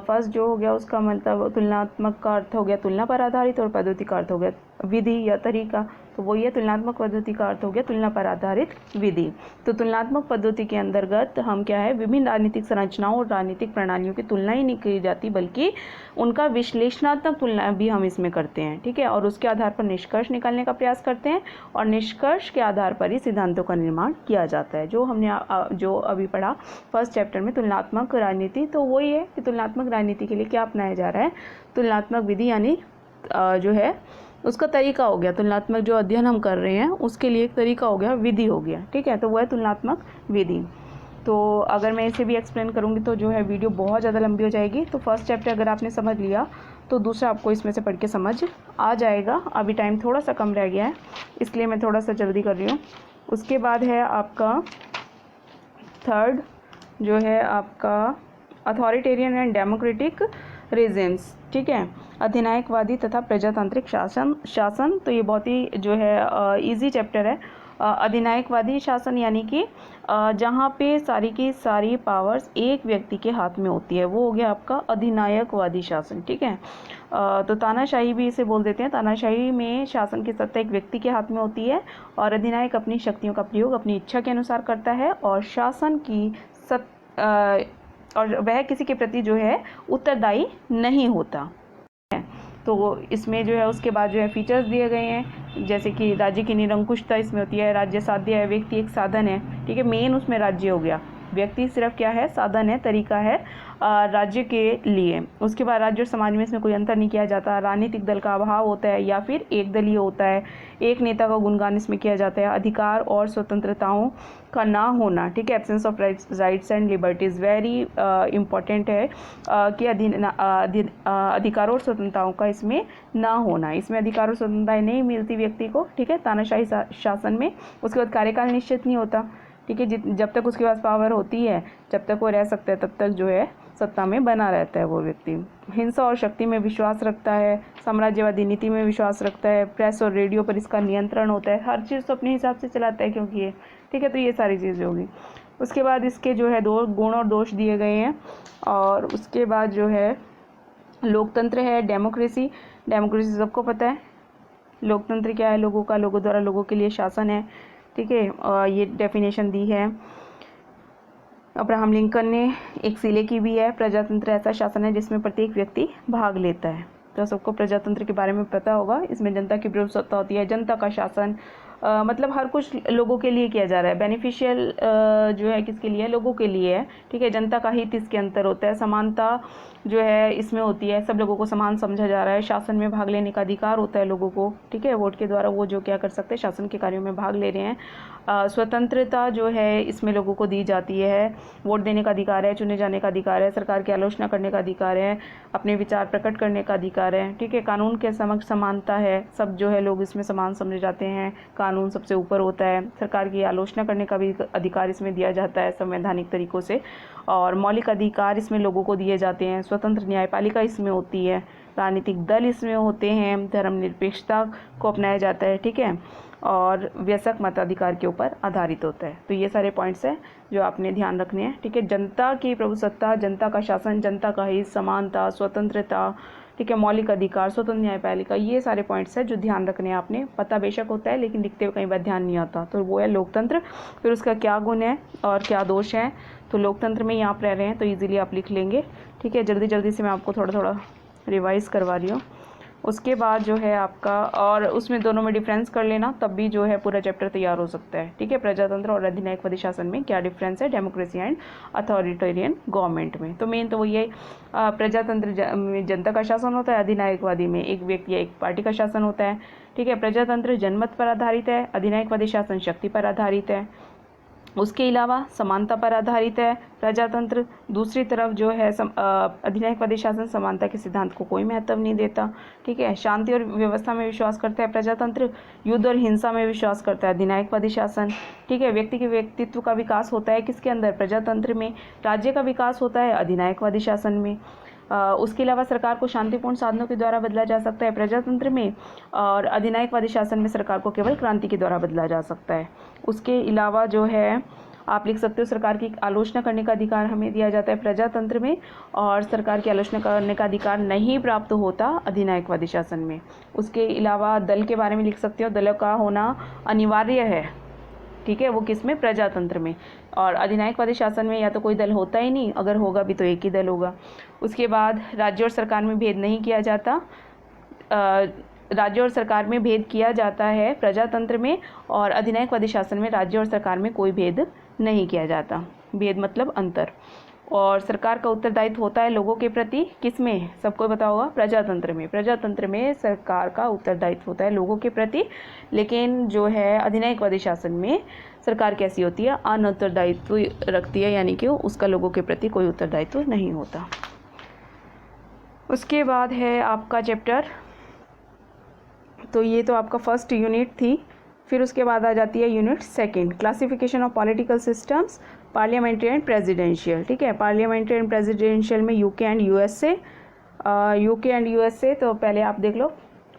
S1: फर्स्ट जो हो गया उसका मतलब तुलनात्मक का अर्थ हो गया तुलना पर आधारित, और पद्धति का अर्थ हो गया विधि या तरीका। तो वही है तुलनात्मक पद्धति का अर्थ हो गया तुलना पर आधारित विधि। तो तुलनात्मक पद्धति के अंतर्गत हम क्या है, विभिन्न राजनीतिक संरचनाओं और राजनीतिक प्रणालियों की तुलना ही नहीं की जाती, बल्कि उनका विश्लेषणात्मक तुलना भी हम इसमें करते हैं। ठीक है, और उसके आधार पर निष्कर्ष निकालने का प्रयास करते हैं, और निष्कर्ष के आधार पर ही सिद्धांतों का निर्माण किया जाता है। जो हमने जो अभी पढ़ा फर्स्ट चैप्टर में तुलनात्मक राजनीति, तो वही है कि तुलनात्मक राजनीति के लिए क्या अपनाया जा रहा है, तुलनात्मक विधि यानी जो है उसका तरीका हो गया, तुलनात्मक जो अध्ययन हम कर रहे हैं उसके लिए एक तरीका हो गया, विधि हो गया। ठीक है, तो वो है तुलनात्मक विधि। तो अगर मैं इसे भी एक्सप्लेन करूँगी तो जो है वीडियो बहुत ज़्यादा लंबी हो जाएगी। तो फर्स्ट चैप्टर अगर आपने समझ लिया तो दूसरा आपको इसमें से पढ़ के समझ आ जाएगा। अभी टाइम थोड़ा सा कम रह गया है, इसलिए मैं थोड़ा सा जल्दी कर रही हूँ। उसके बाद है आपका थर्ड जो है आपका अथॉरिटेरियन एंड डेमोक्रेटिक रिजिम्स। ठीक है, अधिनायकवादी तथा प्रजातांत्रिक शासन। तो ये बहुत ही जो है इजी चैप्टर है। अधिनायकवादी शासन यानी कि जहाँ पे सारी की सारी पावर्स एक व्यक्ति के हाथ में होती है, वो हो गया आपका अधिनायकवादी शासन। ठीक है, तो तानाशाही भी इसे बोल देते हैं। तानाशाही में शासन की सत्ता एक व्यक्ति के हाथ में होती है, और अधिनायक अपनी शक्तियों का प्रयोग अपनी इच्छा के अनुसार करता है, और शासन की और वह किसी के प्रति जो है उत्तरदायी नहीं होता। तो इसमें जो है उसके बाद जो है फीचर्स दिए गए हैं, जैसे कि राज्य की निरंकुशता इसमें होती है, राज्य साध्य है, व्यक्ति एक साधन है। ठीक है, मेन उसमें राज्य हो गया, व्यक्ति सिर्फ क्या है, साधन है, तरीका है राज्य के लिए। उसके बाद राज्य और समाज में इसमें कोई अंतर नहीं किया जाता। राजनीतिक दल का अभाव होता है या फिर एक दलीय होता है, एक नेता का गुणगान इसमें किया जाता है। अधिकार और स्वतंत्रताओं का ना होना, ठीक है, absence of rights and liberties very important है कि अधिकार और स्वतंत्रताओं का इसमें ना होना, इसमें अधिकार और स्वतंत्रताएं नहीं मिलती व्यक्ति को। ठीक है, तानाशाही शासन में। उसके बाद कार्यकाल निश्चित नहीं होता, ठीक है। जब तक उसके पास पावर होती है, जब तक वो रह सकता है, तब तक जो है सत्ता में बना रहता है वो व्यक्ति। हिंसा और शक्ति में विश्वास रखता है, साम्राज्यवादी नीति में विश्वास रखता है, प्रेस और रेडियो पर इसका नियंत्रण होता है, हर चीज़ तो अपने हिसाब से चलाता है क्योंकि ये, ठीक है। तो ये सारी चीज़ें होगी। उसके बाद इसके जो है 2 गुण और दोष दिए गए हैं। और उसके बाद जो है लोकतंत्र है, डेमोक्रेसी। डेमोक्रेसी सबको पता है। लोकतंत्र क्या है? लोगों का, लोगों द्वारा लोगों के लिए शासन है, ठीक है। और ये डेफिनेशन दी है अब्राहम लिंकन ने। एक सिले की भी है, प्रजातंत्र ऐसा शासन है जिसमें प्रत्येक व्यक्ति भाग लेता है। तो सबको प्रजातंत्र के बारे में पता होगा। इसमें जनता की प्रभुसत्ता होती है, जनता का शासन, मतलब हर कुछ लोगों के लिए किया जा रहा है। बेनिफिशियल जो है किसके लिए? लोगों के लिए है, ठीक है। जनता का हित इसके अंतर होता है। समानता जो है इसमें होती है, सब लोगों को समान समझा जा रहा है। शासन में भाग लेने का अधिकार होता है लोगों को, ठीक है। वोट के द्वारा वो जो क्या कर सकते हैं, शासन के कार्यों में भाग ले रहे हैं। स्वतंत्रता जो है इसमें लोगों को दी जाती है। वोट देने का अधिकार है, चुने जाने का अधिकार है, सरकार की आलोचना करने का अधिकार है, अपने विचार प्रकट करने का अधिकार है, ठीक है। कानून के समक्ष समानता है, सब जो है लोग इसमें समान समझे जाते हैं। कानून सबसे ऊपर होता है। सरकार की आलोचना करने का भी अधिकार इसमें दिया जाता है संवैधानिक तरीकों से। और मौलिक अधिकार इसमें लोगों को दिए जाते हैं। स्वतंत्र न्यायपालिका इसमें होती है। राजनीतिक दल इसमें होते हैं। धर्मनिरपेक्षता को अपनाया जाता है, ठीक है। और वयस्क मताधिकार के ऊपर आधारित होता है। तो ये सारे पॉइंट्स हैं जो आपने ध्यान रखने हैं, ठीक है। जनता की प्रभुसत्ता, जनता का शासन, जनता का हित, समानता, स्वतंत्रता, ठीक है, मौलिक अधिकार, स्वतंत्र न्यायपालिका, ये सारे पॉइंट्स हैं जो ध्यान रखने हैं आपने। पता बेशक होता है लेकिन लिखते हुए कई बार ध्यान नहीं आता। तो वो है लोकतंत्र। फिर उसका क्या गुण है और क्या दोष है। तो लोकतंत्र में ही आप रह रहे हैं तो ईजिली आप लिख लेंगे, ठीक है। जल्दी जल्दी से मैं आपको थोड़ा थोड़ा रिवाइज़ करवा रही हूँ। उसके बाद जो है आपका, और उसमें दोनों में डिफरेंस कर लेना, तब भी जो है पूरा चैप्टर तैयार हो सकता है, ठीक है। प्रजातंत्र और अधिनायकवादी शासन में क्या डिफरेंस है, डेमोक्रेसी एंड अथॉरिटेरियन गवर्नमेंट में। तो मेन तो वही है, प्रजातंत्र में जनता का शासन होता है, अधिनायकवादी में एक व्यक्ति या एक पार्टी का शासन होता है, ठीक है। प्रजातंत्र जनमत पर आधारित है, अधिनायकवादी शासन शक्ति पर आधारित है। उसके अलावा समानता पर आधारित है प्रजातंत्र। दूसरी तरफ जो है अधिनायकवादी शासन समानता के सिद्धांत को कोई महत्व नहीं देता, ठीक है। शांति और व्यवस्था में विश्वास करता है प्रजातंत्र। युद्ध और हिंसा में विश्वास करता है अधिनायकवादी शासन, ठीक है। व्यक्ति के व्यक्तित्व का विकास होता है किसके अंदर, प्रजातंत्र में। राज्य का विकास होता है अधिनायकवादी शासन में। उसके अलावा सरकार को शांतिपूर्ण साधनों के द्वारा बदला जा सकता है प्रजातंत्र में, और अधिनायकवादी शासन में सरकार को केवल क्रांति के द्वारा बदला जा सकता है। उसके अलावा जो है आप लिख सकते हो, सरकार की आलोचना करने का अधिकार हमें दिया जाता है प्रजातंत्र में, और सरकार की आलोचना करने का अधिकार नहीं प्राप्त होता अधिनायकवादी शासन में। उसके अलावा दल के बारे में लिख सकते हो, दल का होना अनिवार्य है, ठीक है। वो किस में, प्रजातंत्र में। और अधिनायकवादी शासन में या तो कोई दल होता ही नहीं, अगर होगा भी तो एक ही दल होगा। उसके बाद राज्य और सरकार में भेद नहीं किया जाता। राज्य और सरकार में भेद किया जाता है प्रजातंत्र में, और अधिनायकवादी शासन में राज्य और सरकार में कोई भेद नहीं किया जाता। भेद मतलब अंतर। और सरकार का उत्तरदायित्व होता है लोगों के प्रति, किसमें, सबको पता होगा, प्रजातंत्र में। प्रजातंत्र में सरकार का उत्तरदायित्व होता है लोगों के प्रति, लेकिन जो है अधिनायकवादी शासन में सरकार कैसी होती है, अनउत्तरदायित्व रखती है, यानी कि उसका लोगों के प्रति कोई उत्तरदायित्व नहीं होता। उसके बाद है आपका चैप्टर, तो ये तो आपका फर्स्ट यूनिट थी। फिर उसके बाद आ जाती है unit second, classification of political systems, parliamentary and presidential, ठीक है। पार्लियामेंट्री एंड प्रेसिडेंशियल में UK and USA, UK and USA. तो पहले आप देख लो,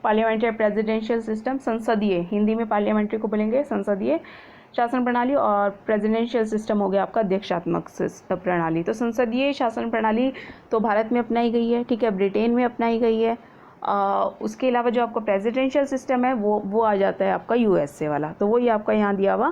S1: पार्लियामेंट्री एंड प्रेसिडेंशियल सिस्टम, संसदीय, हिंदी में पार्लियामेंट्री को बोलेंगे संसदीय शासन प्रणाली, और प्रेसिडेंशियल सिस्टम हो गया आपका अध्यक्षात्मक प्रणाली। तो संसदीय शासन प्रणाली तो भारत में अपनाई गई है, ठीक है, ब्रिटेन में अपनाई गई है। उसके अलावा जो आपका प्रेसिडेंशियल सिस्टम है वो आ जाता है आपका यूएसए वाला। तो वही आपका यहाँ दिया हुआ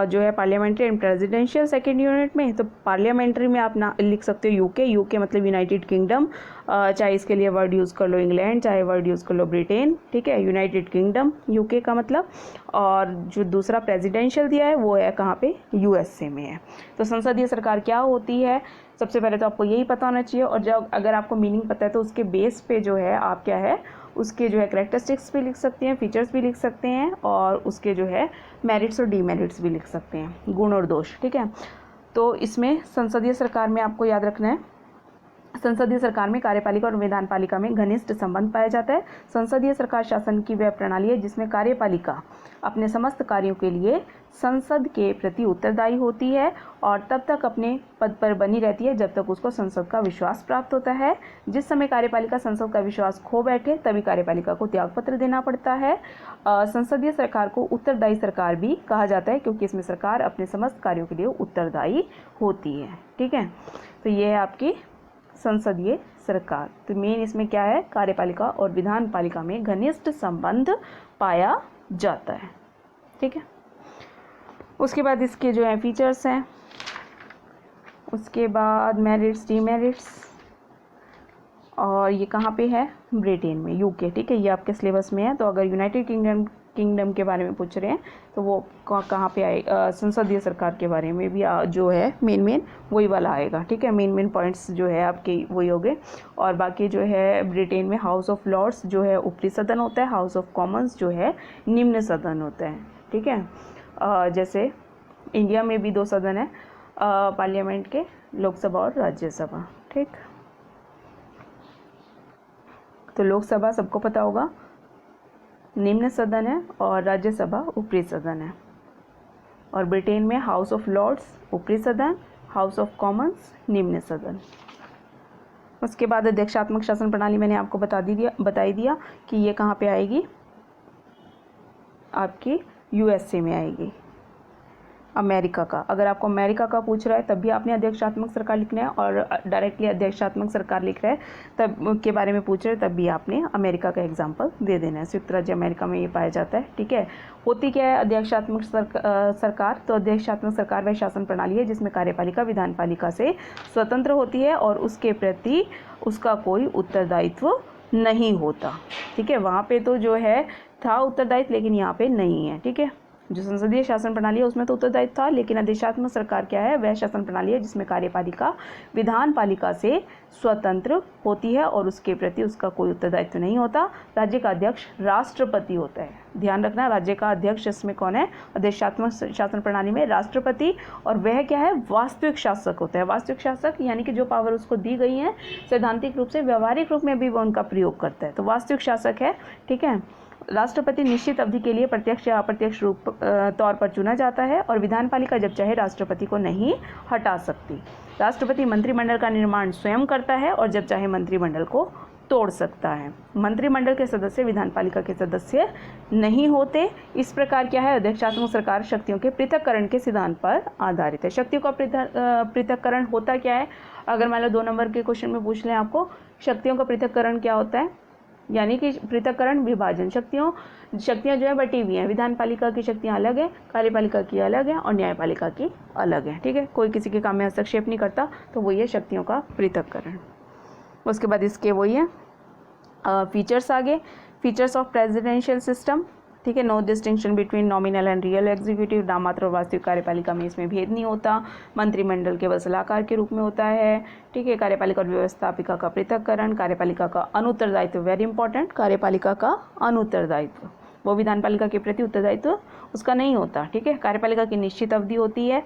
S1: जो है parliamentary and presidential second unit में। तो पार्लियामेंट्री में आप ना लिख सकते हो यूके, यूके मतलब यूनाइटेड किंगडम, चाहे इसके लिए वर्ड यूज़ कर लो इंग्लैंड, चाहे वर्ड यूज़ कर लो ब्रिटेन, ठीक है, यूनाइटेड किंगडम यूके का मतलब। और जो दूसरा प्रेसिडेंशियल दिया है वो है कहाँ पे, यूएसए में है। तो संसदीय सरकार क्या होती है, सबसे पहले तो आपको यही पता होना चाहिए। और जब अगर आपको मीनिंग पता है तो उसके बेस पे जो है आप क्या है, उसके जो है कैरेक्टरिस्टिक्स भी लिख सकते हैं, फीचर्स भी लिख सकते हैं, और उसके जो है मेरिट्स और डीमेरिट्स भी लिख सकते हैं, गुण और दोष, ठीक है। तो इसमें संसदीय सरकार में आपको याद रखना है, संसदीय सरकार में कार्यपालिका और विधानपालिका में घनिष्ठ संबंध पाया जाता है। संसदीय सरकार शासन की वह प्रणाली है जिसमें कार्यपालिका अपने समस्त कार्यों के लिए संसद के प्रति उत्तरदायी होती है और तब तक अपने पद पर बनी रहती है जब तक उसको संसद का विश्वास प्राप्त होता है। जिस समय कार्यपालिका संसद का विश्वास खो बैठे तभी कार्यपालिका को त्यागपत्र देना पड़ता है। संसदीय सरकार को उत्तरदायी सरकार भी कहा जाता है क्योंकि इसमें सरकार अपने समस्त कार्यों के लिए उत्तरदायी होती है। ठीक है, तो ये है आपकी संसदीय सरकार। तो मेन इसमें क्या है, कार्यपालिका और विधानपालिका में घनिष्ठ संबंध पाया जाता है। ठीक है, उसके बाद इसके जो है फीचर्स हैं, उसके बाद मेरिट्स डीमेरिट्स, और ये कहाँ पे है, ब्रिटेन में, यूके। ठीक है, ये आपके सिलेबस में है। तो अगर यूनाइटेड किंगडम के बारे में पूछ रहे हैं तो वो कहाँ पे आए, संसदीय सरकार के बारे में भी जो है मेन वही वाला आएगा। ठीक है, मेन पॉइंट्स जो है आपके वही हो गए। और बाकी जो है ब्रिटेन में हाउस ऑफ लॉर्ड्स जो है ऊपरी सदन होता है, हाउस ऑफ कॉमन्स जो है निम्न सदन होता है। ठीक है, जैसे इंडिया में भी 2 सदन है पार्लियामेंट के, लोकसभा और राज्यसभा। ठीक, तो लोकसभा सबको पता होगा निम्न सदन है और राज्यसभा ऊपरी सदन है। और ब्रिटेन में हाउस ऑफ लॉर्ड्स ऊपरी सदन, हाउस ऑफ कॉमन्स निम्न सदन। उसके बाद अध्यक्षात्मक शासन प्रणाली मैंने आपको बता दिया कि ये कहाँ पे आएगी, आपकी यूएसए में आएगी, अमेरिका का। अगर आपको अमेरिका का पूछ रहा है तब भी आपने अध्यक्षात्मक सरकार लिखना है, और डायरेक्टली अध्यक्षात्मक सरकार लिख रहा है तब के बारे में पूछ रहे हैं तब भी आपने अमेरिका का एग्जाम्पल दे देना है। संयुक्त राज्य अमेरिका में ये पाया जाता है। ठीक है, होती क्या है अध्यक्षात्मक सरकार, तो अध्यक्षात्मक सरकार वह शासन प्रणाली है जिसमें कार्यपालिका विधानपालिका से स्वतंत्र होती है और उसके प्रति उसका कोई उत्तरदायित्व नहीं होता। ठीक है, वहाँ पे तो जो है था उत्तरदायित्व, लेकिन यहाँ पे नहीं है। ठीक है, जो संसदीय शासन प्रणाली है उसमें तो उत्तरदायित्व था, लेकिन अध्यक्षात्मक सरकार क्या है, वह शासन प्रणाली है जिसमें कार्यपालिका विधानपालिका से स्वतंत्र होती है और उसके प्रति उसका कोई उत्तरदायित्व नहीं होता। राज्य का अध्यक्ष राष्ट्रपति होता है, ध्यान रखना, राज्य का अध्यक्ष इसमें कौन है, अध्यक्षात्मक शासन प्रणाली में राष्ट्रपति, और वह क्या है, वास्तविक शासक होता है। वास्तविक शासक यानी कि जो पावर उसको दी गई है सैद्धांतिक रूप से व्यवहारिक रूप में भी वो उनका प्रयोग करता है, तो वास्तविक शासक है। ठीक है, राष्ट्रपति निश्चित अवधि के लिए प्रत्यक्ष या अप्रत्यक्ष रूप तौर पर चुना जाता है और विधानपालिका जब चाहे राष्ट्रपति को नहीं हटा सकती। राष्ट्रपति मंत्रिमंडल का निर्माण स्वयं करता है और जब चाहे मंत्रिमंडल को तोड़ सकता है। मंत्रिमंडल के सदस्य विधानपालिका के सदस्य नहीं होते। इस प्रकार क्या है, अध्यक्षात्मक सरकार शक्तियों के पृथक्करण के सिद्धांत पर आधारित है। शक्तियों का पृथक्करण होता क्या है, अगर मान लो 2 नंबर के क्वेश्चन में पूछ लें आपको, शक्तियों का पृथक्करण क्या होता है, यानी कि पृथक्करण विभाजन। शक्तियाँ जो है बटी हुई हैं, विधानपालिका की शक्तियाँ अलग है, कार्यपालिका की अलग है और न्यायपालिका की अलग है। ठीक है, कोई किसी के काम में हस्तक्षेप नहीं करता, तो वही है शक्तियों का पृथक्करण। उसके बाद इसके वही है फीचर्स आगे, फीचर्स ऑफ प्रेसिडेंशियल सिस्टम। ठीक है, no distinction between nominal and real executive, नाममात्र और वास्तविक कार्यपालिका में इसमें भेद नहीं होता। मंत्रिमंडल केवल सलाहकार के रूप में होता है। ठीक है, कार्यपालिका और व्यवस्थापिका का पृथक्करण, कार्यपालिका का अनुत्तरदायित्व, वेरी इंपॉर्टेंट, कार्यपालिका का अनुत्तरदायित्व, वो विधानपालिका के प्रति उत्तरदायित्व उसका नहीं होता। ठीक है, कार्यपालिका की निश्चित अवधि होती है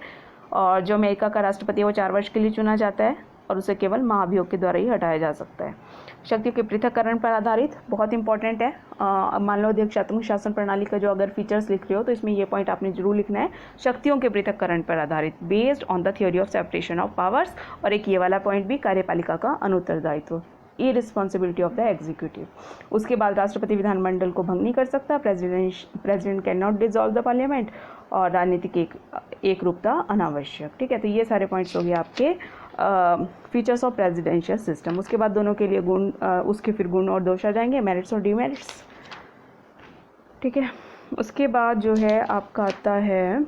S1: और जो अमेरिका का राष्ट्रपति है वो 4 वर्ष के लिए चुना जाता है और उसे केवल महाभियोग के द्वारा ही हटाया जा सकता है। शक्तियों के पृथक्करण पर आधारित, बहुत इंपॉर्टेंट है। मान लो अध्यक्षात्मक शासन प्रणाली का जो अगर फीचर्स लिख रहे हो तो इसमें ये पॉइंट आपने जरूर लिखना है, शक्तियों के पृथक्करण पर आधारित, based on the theory of separation of powers. और एक ये वाला पॉइंट भी, कार्यपालिका का अनुत्तरदायित्व, इररिस्पॉन्सिबिलिटी ऑफ द एग्जीक्यूटिव। उसके बाद राष्ट्रपति विधानमंडल को भंग नहीं कर सकता, president can not dissolve the parliament, और राजनीतिक एक रूपता अनावश्यक। ठीक है, तो ये सारे पॉइंट्स हो गए आपके फीचर्स ऑफ प्रेसिडेंशियल सिस्टम। उसके बाद दोनों के लिए गुण, उसके फिर गुण और दोष आ जाएंगे, मेरिट्स और डीमेरिट्स। ठीक है, उसके बाद जो है आपका आता है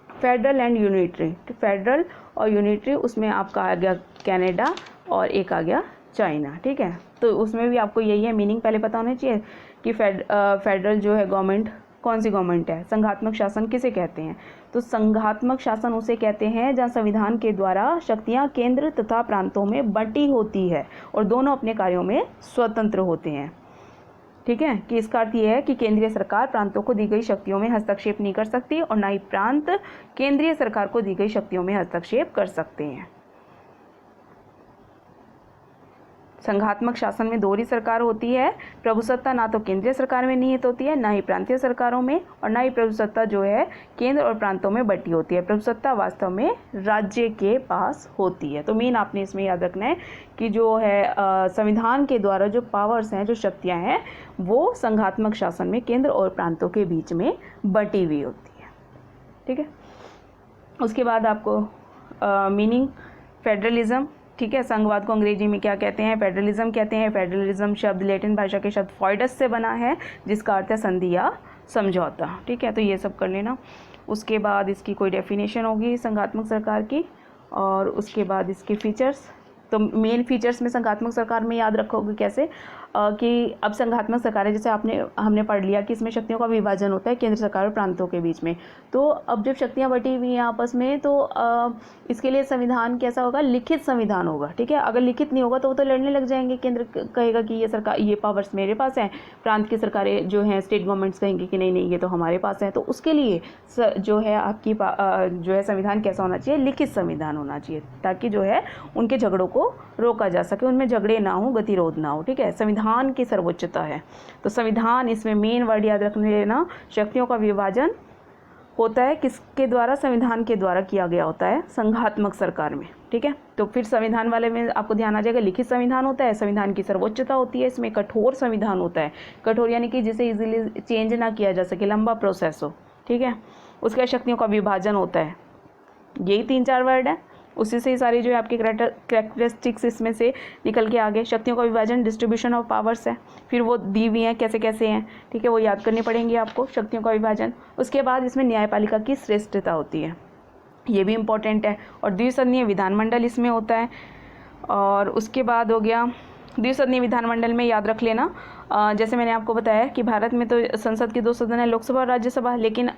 S1: फेडरल एंड यूनिटरी। फेडरल और यूनिटरी, उसमें आपका आ गया कनाडा और एक आ गया चाइना। ठीक है, तो उसमें भी आपको यही है, मीनिंग पहले पता होना चाहिए कि फेडरल जो है गवर्नमेंट कौन सी गवर्नमेंट है, संघात्मक शासन किसे कहते हैं, तो संघात्मक शासन उसे कहते हैं जहाँ संविधान के द्वारा शक्तियाँ केंद्र तथा प्रांतों में बंटी होती है और दोनों अपने कार्यों में स्वतंत्र होते हैं। ठीक है, कि इसका अर्थ यह है कि केंद्रीय सरकार प्रांतों को दी गई शक्तियों में हस्तक्षेप नहीं कर सकती और ना ही प्रांत केंद्रीय सरकार को दी गई शक्तियों में हस्तक्षेप कर सकते हैं। संघात्मक शासन में दोहरी सरकार होती है। प्रभुसत्ता ना तो केंद्रीय सरकार में निहित होती है, ना ही प्रांतीय सरकारों में, और ना ही प्रभुसत्ता जो है केंद्र और प्रांतों में बटी होती है। प्रभुसत्ता वास्तव में राज्य के पास होती है। तो मेन आपने इसमें याद रखना है कि जो है संविधान के द्वारा जो पावर्स हैं, जो शक्तियाँ हैं, वो संघात्मक शासन में केंद्र और प्रांतों के बीच में बटी हुई होती है। ठीक है, उसके बाद आपको मीनिंग फेडरलिज्म, ठीक है, संघवाद को अंग्रेजी में क्या कहते हैं? फेडरलिज्म कहते हैं। फेडरलिज्म शब्द लैटिन भाषा के शब्द फॉइडस से बना है, जिसका अर्थ है संधि या समझौता। ठीक है, तो ये सब कर लेना। उसके बाद इसकी कोई डेफिनेशन होगी संघात्मक सरकार की, और उसके बाद इसके फीचर्स। तो मेन फीचर्स में संघात्मक सरकार में याद रखोगे कैसे कि अब संघात्मक सरकार है, जैसे हमने पढ़ लिया कि इसमें शक्तियों का विभाजन होता है केंद्र सरकार और प्रांतों के बीच में। तो अब जब शक्तियां बटी हुई हैं आपस में, तो इसके लिए संविधान कैसा होगा? लिखित संविधान होगा। ठीक है, अगर लिखित नहीं होगा तो वो तो लड़ने लग जाएंगे। केंद्र कहेगा कि ये सरकार, ये पावर्स मेरे पास हैं, प्रांत की सरकारें जो हैं, स्टेट गवर्नमेंट्स कहेंगे कि नहीं नहीं ये तो हमारे पास है। तो उसके लिए जो है आपकी जो है संविधान कैसा होना चाहिए? लिखित संविधान होना चाहिए, ताकि जो है उनके झगड़ों को रोका जा सके, उनमें झगड़े ना हो, गतिरोध ना हो। ठीक है, संविधान की सर्वोच्चता है। तो संविधान, इसमें मेन वर्ड याद रखने लेना, शक्तियों का विभाजन होता है किसके द्वारा? संविधान के द्वारा किया गया होता है संघात्मक सरकार में। ठीक है, तो फिर संविधान वाले में आपको ध्यान आ जाएगा, लिखित संविधान होता है, संविधान की सर्वोच्चता होती है, इसमें कठोर संविधान होता है। कठोर यानी कि जिसे इजीली चेंज ना किया जा सके, लंबा प्रोसेस हो। ठीक है, उसके बाद शक्तियों का विभाजन होता है। यही 3-4 वर्ड है, उसी से ही सारी जो है आपकी कैरेक्टरिस्टिक्स इसमें से निकल के आगे। शक्तियों का विभाजन डिस्ट्रीब्यूशन ऑफ पावर्स है, फिर वो दी हुई हैं कैसे कैसे हैं। ठीक है, वो याद करनी पड़ेंगी आपको, शक्तियों का विभाजन। उसके बाद इसमें न्यायपालिका की श्रेष्ठता होती है, ये भी इम्पोर्टेंट है। और द्विसदनीय विधानमंडल इसमें होता है। और उसके बाद हो गया द्विसदनीय विधानमंडल में याद रख लेना, जैसे मैंने आपको बताया कि भारत में तो संसद के 2 सदन है, लोकसभा और राज्यसभा, लेकिन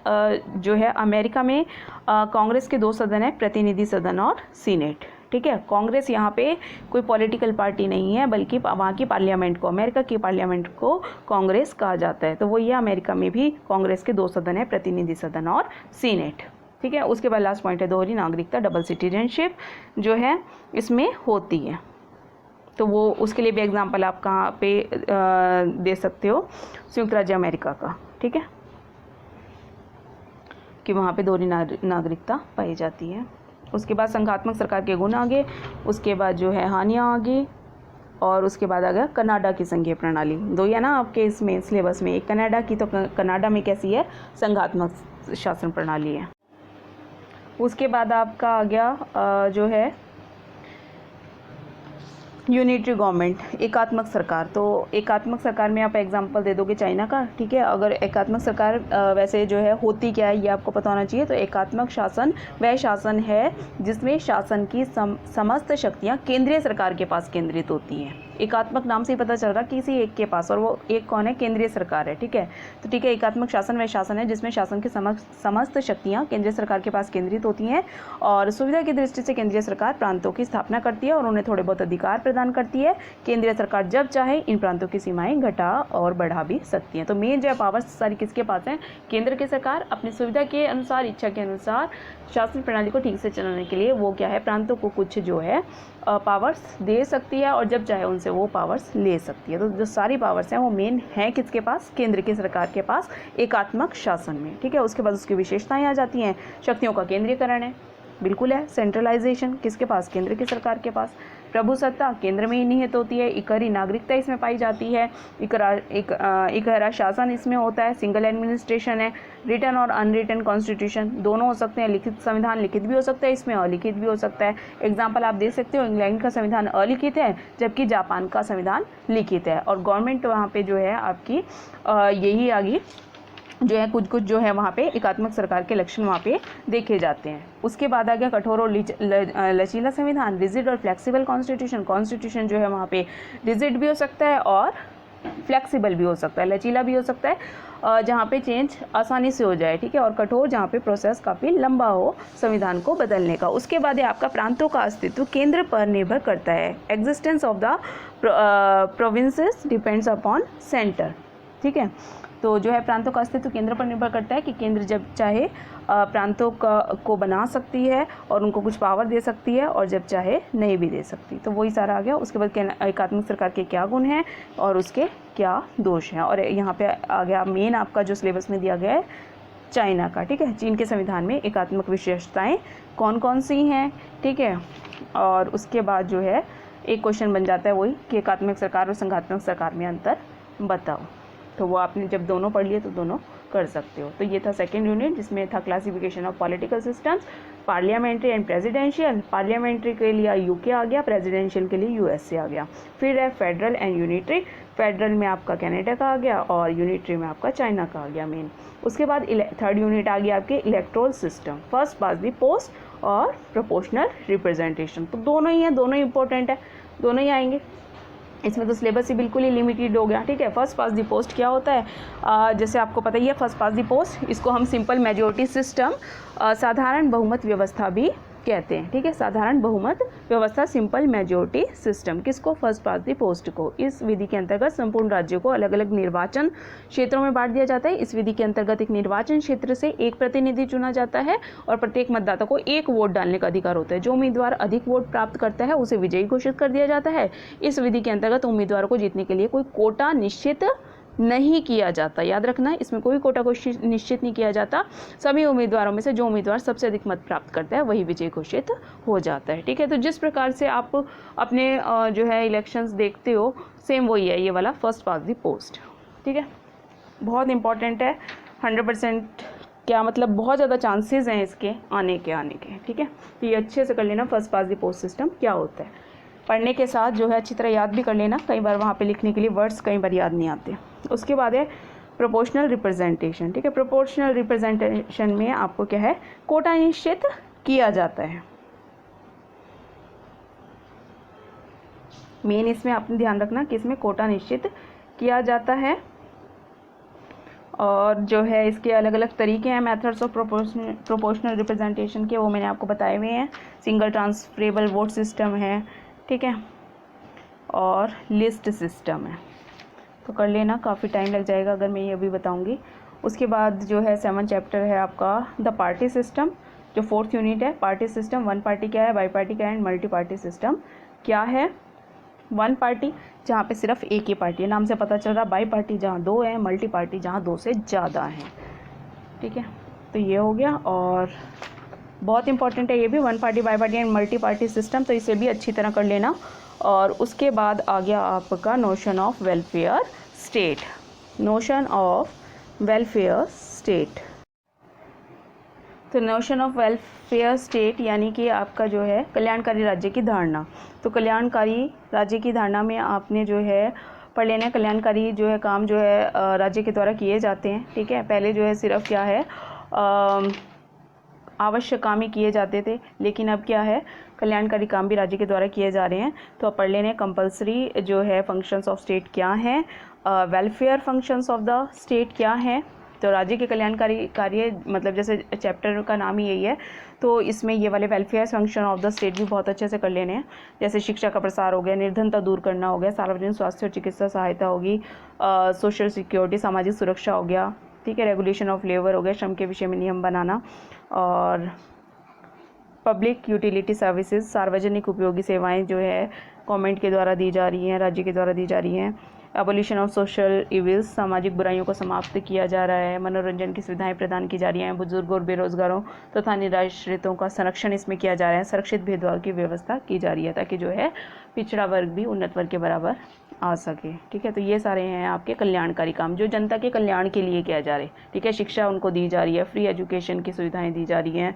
S1: जो है अमेरिका में कांग्रेस के 2 सदन है, प्रतिनिधि सदन और सीनेट। ठीक है, कांग्रेस यहाँ पे कोई पॉलिटिकल पार्टी नहीं है, बल्कि वहाँ की पार्लियामेंट को, अमेरिका की पार्लियामेंट को कांग्रेस कहा जाता है। तो वो ये अमेरिका में भी कांग्रेस के 2 सदन है, प्रतिनिधि सदन और सीनेट। ठीक है, उसके बाद लास्ट पॉइंट है दोहरी नागरिकता, डबल सिटीजनशिप जो है इसमें होती है। तो वो उसके लिए भी एग्जाम्पल आप कहाँ पे दे सकते हो? संयुक्त राज्य अमेरिका का। ठीक है, कि वहाँ पे दोहरी नागरिकता पाई जाती है। उसके बाद संघात्मक सरकार के गुण आगे, उसके बाद जो है हानियाँ आगे, और उसके बाद आ गया कनाडा की संघीय प्रणाली। 2 ही है ना आपके इसमें सिलेबस में, एक कनाडा की, तो कनाडा में कैसी है? संघात्मक शासन प्रणाली है। उसके बाद आपका आ गया जो है यूनिटरी गवर्नमेंट, एकात्मक सरकार। तो एकात्मक सरकार में आप एग्जांपल दे दोगे चाइना का। ठीक है, अगर एकात्मक सरकार वैसे जो है होती क्या है ये आपको पता होना चाहिए। तो एकात्मक शासन वह शासन है जिसमें शासन की समस्त शक्तियां केंद्रीय सरकार के पास केंद्रित होती हैं। एकात्मक नाम से ही पता चल रहा किसी एक के पास, और वो एक कौन है? केंद्रीय सरकार है। ठीक है, तो ठीक है, एकात्मक शासन वह शासन है जिसमें शासन की समस्त शक्तियां केंद्रीय सरकार के पास केंद्रित होती हैं, और सुविधा की दृष्टि से केंद्रीय सरकार प्रांतों की स्थापना करती है और उन्हें थोड़े बहुत अधिकार प्रदान करती है। केंद्रीय सरकार जब चाहे इन प्रांतों की सीमाएं घटा और बढ़ा भी सकती है। तो मेन जो है पावर्स सारी किसके पास है? केंद्र की सरकार अपनी सुविधा के अनुसार, इच्छा के अनुसार शासन प्रणाली को ठीक से चलाने के लिए वो क्या है? प्रांतों को कुछ जो है पावर्स दे सकती है, और जब चाहे उनसे वो पावर्स ले सकती है। तो जो सारी पावर्स हैं वो मेन है किसके पास? केंद्र की सरकार के पास, एकात्मक शासन में। ठीक है, उसके बाद उसकी विशेषताएं आ जाती हैं। शक्तियों का केंद्रीकरण है, बिल्कुल है। सेंट्रलाइजेशन किसके पास? केंद्र की सरकार के पास। प्रभुसत्ता केंद्र में ही निहित होती है। इकहरी नागरिकता इसमें पाई जाती है। इकहरा शासन इसमें होता है। सिंगल एडमिनिस्ट्रेशन है। रिटन और अनरिटन कॉन्स्टिट्यूशन दोनों हो सकते हैं। लिखित संविधान लिखित भी हो सकता है, इसमें अलिखित भी हो सकता है। एग्जाम्पल आप दे सकते हो, इंग्लैंड का संविधान अलिखित है जबकि जापान का संविधान लिखित है, और गवर्नमेंट वहाँ पे जो है आपकी यही आगे जो है कुछ जो है वहाँ पे एकात्मक सरकार के लक्षण वहाँ पे देखे जाते हैं। उसके बाद आ गया कठोर और लचीला संविधान, रिजिड और फ्लेक्सिबल कॉन्स्टिट्यूशन। कॉन्स्टिट्यूशन जो है वहाँ पे रिजिड भी हो सकता है और फ्लेक्सिबल भी हो सकता है, लचीला भी हो सकता है, जहाँ पे चेंज आसानी से हो जाए। ठीक है, और कठोर जहाँ पे प्रोसेस काफ़ी लंबा हो संविधान को बदलने का। उसके बाद है आपका प्रांतों का अस्तित्व केंद्र पर निर्भर करता है। Existence of the provinces depends upon centre. ठीक है, तो जो है प्रांतों का अस्तित्व केंद्र पर निर्भर करता है कि केंद्र जब चाहे प्रांतों को बना सकती है और उनको कुछ पावर दे सकती है, और जब चाहे नहीं भी दे सकती। तो वही सारा आ गया। उसके बाद एकात्मक सरकार के क्या गुण हैं और उसके क्या दोष हैं। और यहाँ पे आ गया मेन आपका जो सिलेबस में दिया गया है चाइना का, ठीक है। चीन के संविधान में एकात्मक विशेषताएं कौन कौन सी हैं, ठीक है। और उसके बाद जो है एक क्वेश्चन बन जाता है वही कि एकात्मक सरकार और संघात्मक सरकार में अंतर बताओ। तो वो आपने जब दोनों पढ़ लिए तो दोनों कर सकते हो। तो ये था सेकेंड यूनिट, जिसमें था classification of political systems, parliamentary and presidential. Parliamentary के लिए यूके आ गया, प्रेसिडेंशियल के लिए यूएसए आ गया। फिर है फेडरल एंड यूनिटरी। फेडरल में आपका कनाडा का आ गया और यूनिटरी में आपका चाइना का आ गया मेन। उसके बाद थर्ड यूनिट आ गया आपके electoral system, first pass the post और प्रोपोर्शनल रिप्रेजेंटेशन। तो दोनों ही हैं, दोनों ही इंपॉर्टेंट है, दोनों ही आएंगे। इसमें तो सिलेबस ही बिल्कुल ही लिमिटेड हो गया, ठीक है। फर्स्ट पास दी पोस्ट क्या होता है, जैसे आपको पता ही है फर्स्ट पास दी पोस्ट, इसको हम सिंपल मेजोरिटी सिस्टम, साधारण बहुमत व्यवस्था भी कहते हैं, ठीक है। साधारण बहुमत व्यवस्था, सिंपल मेजोरिटी सिस्टम, किसको, फर्स्ट पास दी पोस्ट को। इस विधि के अंतर्गत संपूर्ण राज्यों को अलग अलग निर्वाचन क्षेत्रों में बांट दिया जाता है। इस विधि के अंतर्गत एक निर्वाचन क्षेत्र से एक प्रतिनिधि चुना जाता है और प्रत्येक मतदाता को एक वोट डालने का अधिकार होता है। जो उम्मीदवार अधिक वोट प्राप्त करता है उसे विजयी घोषित कर दिया जाता है। इस विधि के अंतर्गत उम्मीदवारों को जीतने के लिए कोई कोटा निश्चित नहीं किया जाता, याद रखना, इसमें कोई कोटा को निश्चित नहीं किया जाता। सभी उम्मीदवारों में से जो उम्मीदवार सबसे अधिक मत प्राप्त करता है वही विजयी घोषित हो जाता है, ठीक है। तो जिस प्रकार से आप अपने जो है इलेक्शंस देखते हो, सेम वही है ये वाला फर्स्ट पास द पोस्ट, ठीक है। बहुत इंपॉर्टेंट है, 100% क्या मतलब बहुत ज़्यादा चांसेस हैं इसके आने के, ठीक है। तो ये अच्छे से कर लेना, first pass the post system क्या होता है। पढ़ने के साथ जो है अच्छी तरह याद भी कर लेना, कई बार वहाँ पे लिखने के लिए वर्ड्स कई बार याद नहीं आते। उसके बाद है प्रोपोर्शनल रिप्रेजेंटेशन, ठीक है। प्रोपोर्शनल रिप्रेजेंटेशन में आपको क्या है, कोटा निश्चित किया जाता है। मेन इसमें आपने ध्यान रखना कि इसमें कोटा निश्चित किया जाता है। और जो है इसके अलग अलग तरीके हैं, मेथड्स ऑफ प्रोपोर्शनल रिप्रेजेंटेशन के, वो मैंने आपको बताए हुए हैं। सिंगल ट्रांसफरेबल वोट सिस्टम है, ठीक है, और लिस्ट सिस्टम है। तो कर लेना, काफ़ी टाइम लग जाएगा अगर मैं ये अभी बताऊंगी। उसके बाद जो है 7 चैप्टर है आपका द पार्टी सिस्टम, जो 4th यूनिट है। पार्टी सिस्टम, वन पार्टी क्या है, बाई पार्टी क्या है, एंड मल्टी पार्टी सिस्टम क्या है। वन पार्टी जहाँ पे सिर्फ एक ही पार्टी है, नाम से पता चल रहा। बाई पार्टी जहाँ 2 है, मल्टी पार्टी जहाँ 2 से ज़्यादा हैं, ठीक है। तो ये हो गया, और बहुत इंपॉर्टेंट है ये भी, one party, bi party and multi party system, तो इसे भी अच्छी तरह कर लेना। और उसके बाद आ गया आपका notion of welfare state, notion of welfare state. तो नोशन ऑफ वेलफेयर स्टेट यानी कि आपका जो है कल्याणकारी राज्य की धारणा। तो कल्याणकारी राज्य की धारणा में आपने जो है पढ़ लेना है, कल्याणकारी जो है काम जो है राज्य के द्वारा किए जाते हैं, ठीक है। पहले जो है सिर्फ क्या है आवश्यक काम ही किए जाते थे, लेकिन अब क्या है, कल्याणकारी काम भी राज्य के द्वारा किए जा रहे हैं। तो अब पढ़ लेने कंपलसरी जो है फंक्शंस ऑफ स्टेट क्या हैं, welfare functions of the state क्या हैं। तो राज्य के कल्याणकारी कार्य, मतलब जैसे चैप्टर का नाम ही यही है, तो इसमें ये वाले welfare function of the state भी बहुत अच्छे से कर लेने हैं। जैसे शिक्षा का प्रसार हो गया, निर्धनता दूर करना हो गया, सार्वजनिक स्वास्थ्य और चिकित्सा सहायता होगी, सोशल सिक्योरिटी, सामाजिक सुरक्षा हो गया, ठीक है। रेगुलेशन ऑफ लेबर हो गया, श्रम के विषय में नियम बनाना, और पब्लिक यूटिलिटी सर्विसेज, सार्वजनिक उपयोगी सेवाएं जो है गवर्नमेंट के द्वारा दी जा रही हैं, राज्य के द्वारा दी जा रही हैं। एबोलिशन ऑफ सोशल इविल्स, सामाजिक बुराइयों को समाप्त किया जा रहा है। मनोरंजन की सुविधाएं प्रदान की जा रही हैं। बुजुर्गों और बेरोजगारों तथा निराश्रितों का संरक्षण इसमें किया जा रहा है। सुरक्षित भेदभाव की व्यवस्था की जा रही है ताकि जो है पिछड़ा वर्ग भी उन्नत वर्ग के बराबर आ सके, ठीक है। तो ये सारे हैं आपके कल्याणकारी काम जो जनता के कल्याण के लिए किया जा रहे हैं, ठीक है। शिक्षा उनको दी जा रही है, फ्री एजुकेशन की सुविधाएं दी जा रही हैं।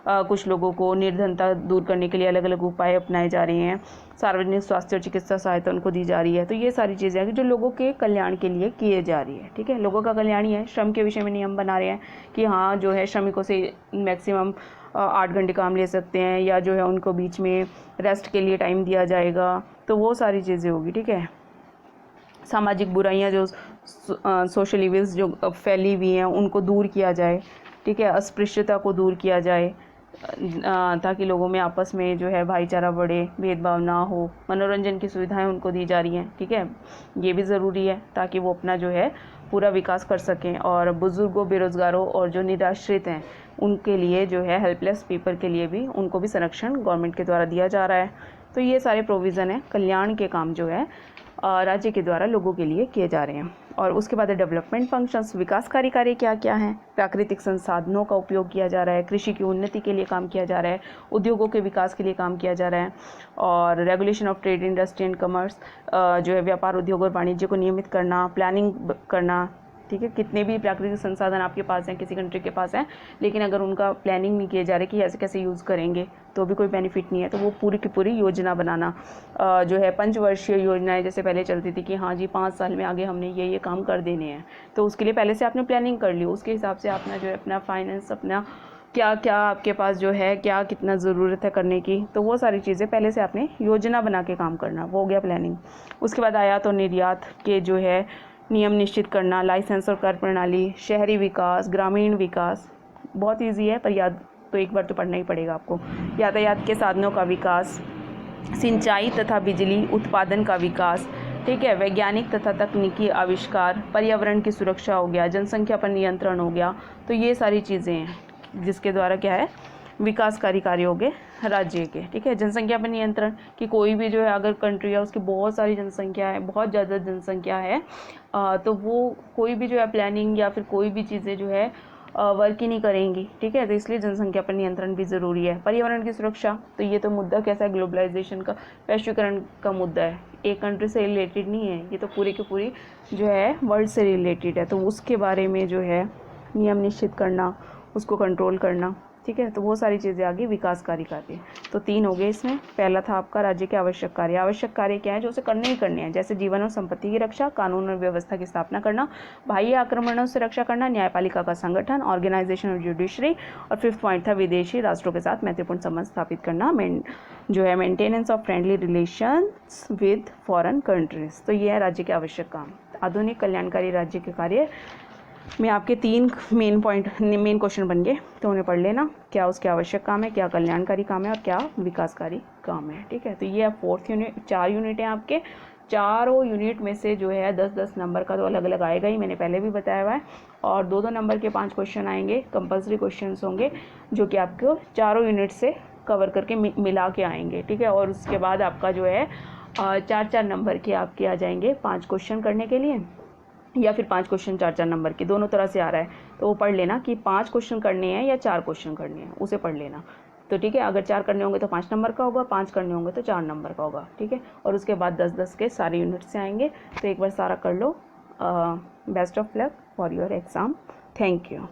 S1: कुछ लोगों को निर्धनता दूर करने के लिए अलग अलग उपाय अपनाए जा रहे हैं। सार्वजनिक स्वास्थ्य और चिकित्सा सहायता उनको दी जा रही है। तो ये सारी चीज़ें हैं जो लोगों के कल्याण के लिए किए जा रही है, ठीक है। लोगों का कल्याण ही है। श्रम के विषय में नियम बना रहे हैं कि हाँ जो है श्रमिकों से मैक्सिमम 8 घंटे काम ले सकते हैं, या जो है उनको बीच में रेस्ट के लिए टाइम दिया जाएगा। तो वो सारी चीज़ें होगी, ठीक है। सामाजिक बुराइयां जो सोशल इविल्स जो फैली हुई हैं उनको दूर किया जाए, ठीक है। अस्पृश्यता को दूर किया जाए ताकि लोगों में आपस में जो है भाईचारा बढ़े, भेदभाव ना हो। मनोरंजन की सुविधाएं उनको दी जा रही हैं, ठीक है। ये भी ज़रूरी है ताकि वो अपना जो है पूरा विकास कर सकें, और बुज़ुर्गों, बेरोज़गारों और जो निराश्रित हैं उनके लिए जो है, हेल्पलेस पीपल के लिए भी, उनको भी संरक्षण गवर्नमेंट के द्वारा दिया जा रहा है। तो ये सारे प्रोविज़न है, कल्याण के काम जो है राज्य के द्वारा लोगों के लिए किए जा रहे हैं। और उसके बाद डेवलपमेंट फंक्शंस, विकासकारी कार्य क्या क्या हैं। प्राकृतिक संसाधनों का उपयोग किया जा रहा है, कृषि की उन्नति के लिए काम किया जा रहा है, उद्योगों के विकास के लिए काम किया जा रहा है, और regulation of trade, industry and commerce, जो है व्यापार, उद्योग और वाणिज्य को नियमित करना, प्लानिंग करना। ठीक है, कितने भी प्राकृतिक संसाधन आपके पास हैं, किसी कंट्री के पास हैं, लेकिन अगर उनका प्लानिंग नहीं किया जा रहा है कि ऐसे कैसे यूज़ करेंगे, तो भी कोई बेनिफिट नहीं है। तो वो पूरी की पूरी योजना बनाना, जो है पंचवर्षीय योजनाएं जैसे पहले चलती थी कि हाँ जी 5 साल में आगे हमने ये काम कर देने हैं, तो उसके लिए पहले से आपने प्लानिंग कर ली, उसके हिसाब से अपना जो है अपना फाइनेंस, अपना क्या क्या आपके पास जो है, क्या कितना ज़रूरत है करने की, तो वो सारी चीज़ें पहले से आपने योजना बना के काम करना, वो हो गया प्लानिंग। उसके बाद आयात और निर्यात के जो है नियम निश्चित करना, लाइसेंस और कर प्रणाली, शहरी विकास, ग्रामीण विकास, बहुत इजी है पर याद तो एक बार तो पढ़ना ही पड़ेगा आपको। यातायात के साधनों का विकास, सिंचाई तथा बिजली उत्पादन का विकास, ठीक है, वैज्ञानिक तथा तकनीकी आविष्कार, पर्यावरण की सुरक्षा हो गया, जनसंख्या पर नियंत्रण हो गया। तो ये सारी चीज़ें हैं जिसके द्वारा क्या है, विकासकारी कार्य हो गए राज्य के। ठीक है, जनसंख्या पर नियंत्रण, कि कोई भी जो है अगर कंट्री है उसकी बहुत सारी जनसंख्या है, बहुत ज़्यादा जनसंख्या है, तो वो कोई भी जो है प्लानिंग या फिर कोई भी चीज़ें जो है वर्क ही नहीं करेंगी। ठीक है, तो इसलिए जनसंख्या पर नियंत्रण भी ज़रूरी है। पर्यावरण की सुरक्षा, तो ये तो मुद्दा कैसा है, ग्लोबलाइजेशन का, वैश्वीकरण का मुद्दा है, एक कंट्री से रिलेटेड नहीं है, ये तो पूरी की पूरी जो है वर्ल्ड से रिलेटेड है। तो उसके बारे में जो है नियम निश्चित करना, उसको कंट्रोल करना। ठीक है, तो वो सारी चीज़ें आ गई विकासकारी कार्य। तो 3 हो गए इसमें। पहला था आपका राज्य के आवश्यक कार्य। आवश्यक कार्य क्या है, जो उसे करने ही करने हैं, जैसे जीवन और संपत्ति की रक्षा, कानून और व्यवस्था की स्थापना करना, बाह्य आक्रमणों से रक्षा करना, न्यायपालिका का संगठन, ऑर्गेनाइजेशन ऑफ जुडिशरी, और 5th पॉइंट था विदेशी राष्ट्रों के साथ मैत्रीपूर्ण संबंध स्थापित करना, जो है maintenance of friendly relations with foreign countries. तो ये है राज्य के आवश्यक काम। आधुनिक कल्याणकारी राज्य के कार्य में आपके 3 मेन क्वेश्चन बन गए, तो उन्हें पढ़ लेना, क्या उसके आवश्यक काम है, क्या कल्याणकारी काम है, और क्या विकासकारी काम है। ठीक है, तो ये 4th यूनिट, 4 यूनिट हैं आपके। चारों यूनिट में से जो है 10-10 नंबर का तो अलग अलग आएगा ही, मैंने पहले भी बताया हुआ है, और 2-2 नंबर के 5 क्वेश्चन आएंगे, कंपल्सरी क्वेश्चन होंगे, जो कि आपको चारों यूनिट से कवर करके मिला के आएंगे। ठीक है, और उसके बाद आपका जो है 4-4 नंबर के आपके आ जाएंगे 5 क्वेश्चन करने के लिए, या फिर 5 क्वेश्चन 4-4 नंबर की, दोनों तरह से आ रहा है। तो वो पढ़ लेना कि 5 क्वेश्चन करने हैं या 4 क्वेश्चन करने हैं, उसे पढ़ लेना। तो ठीक है, अगर 4 करने होंगे तो 5 नंबर का होगा, 5 करने होंगे तो 4 नंबर का होगा। ठीक है, और उसके बाद 10-10 के सारे यूनिट से आएंगे। तो एक बार सारा कर लो। Best of luck for your exam. Thank you.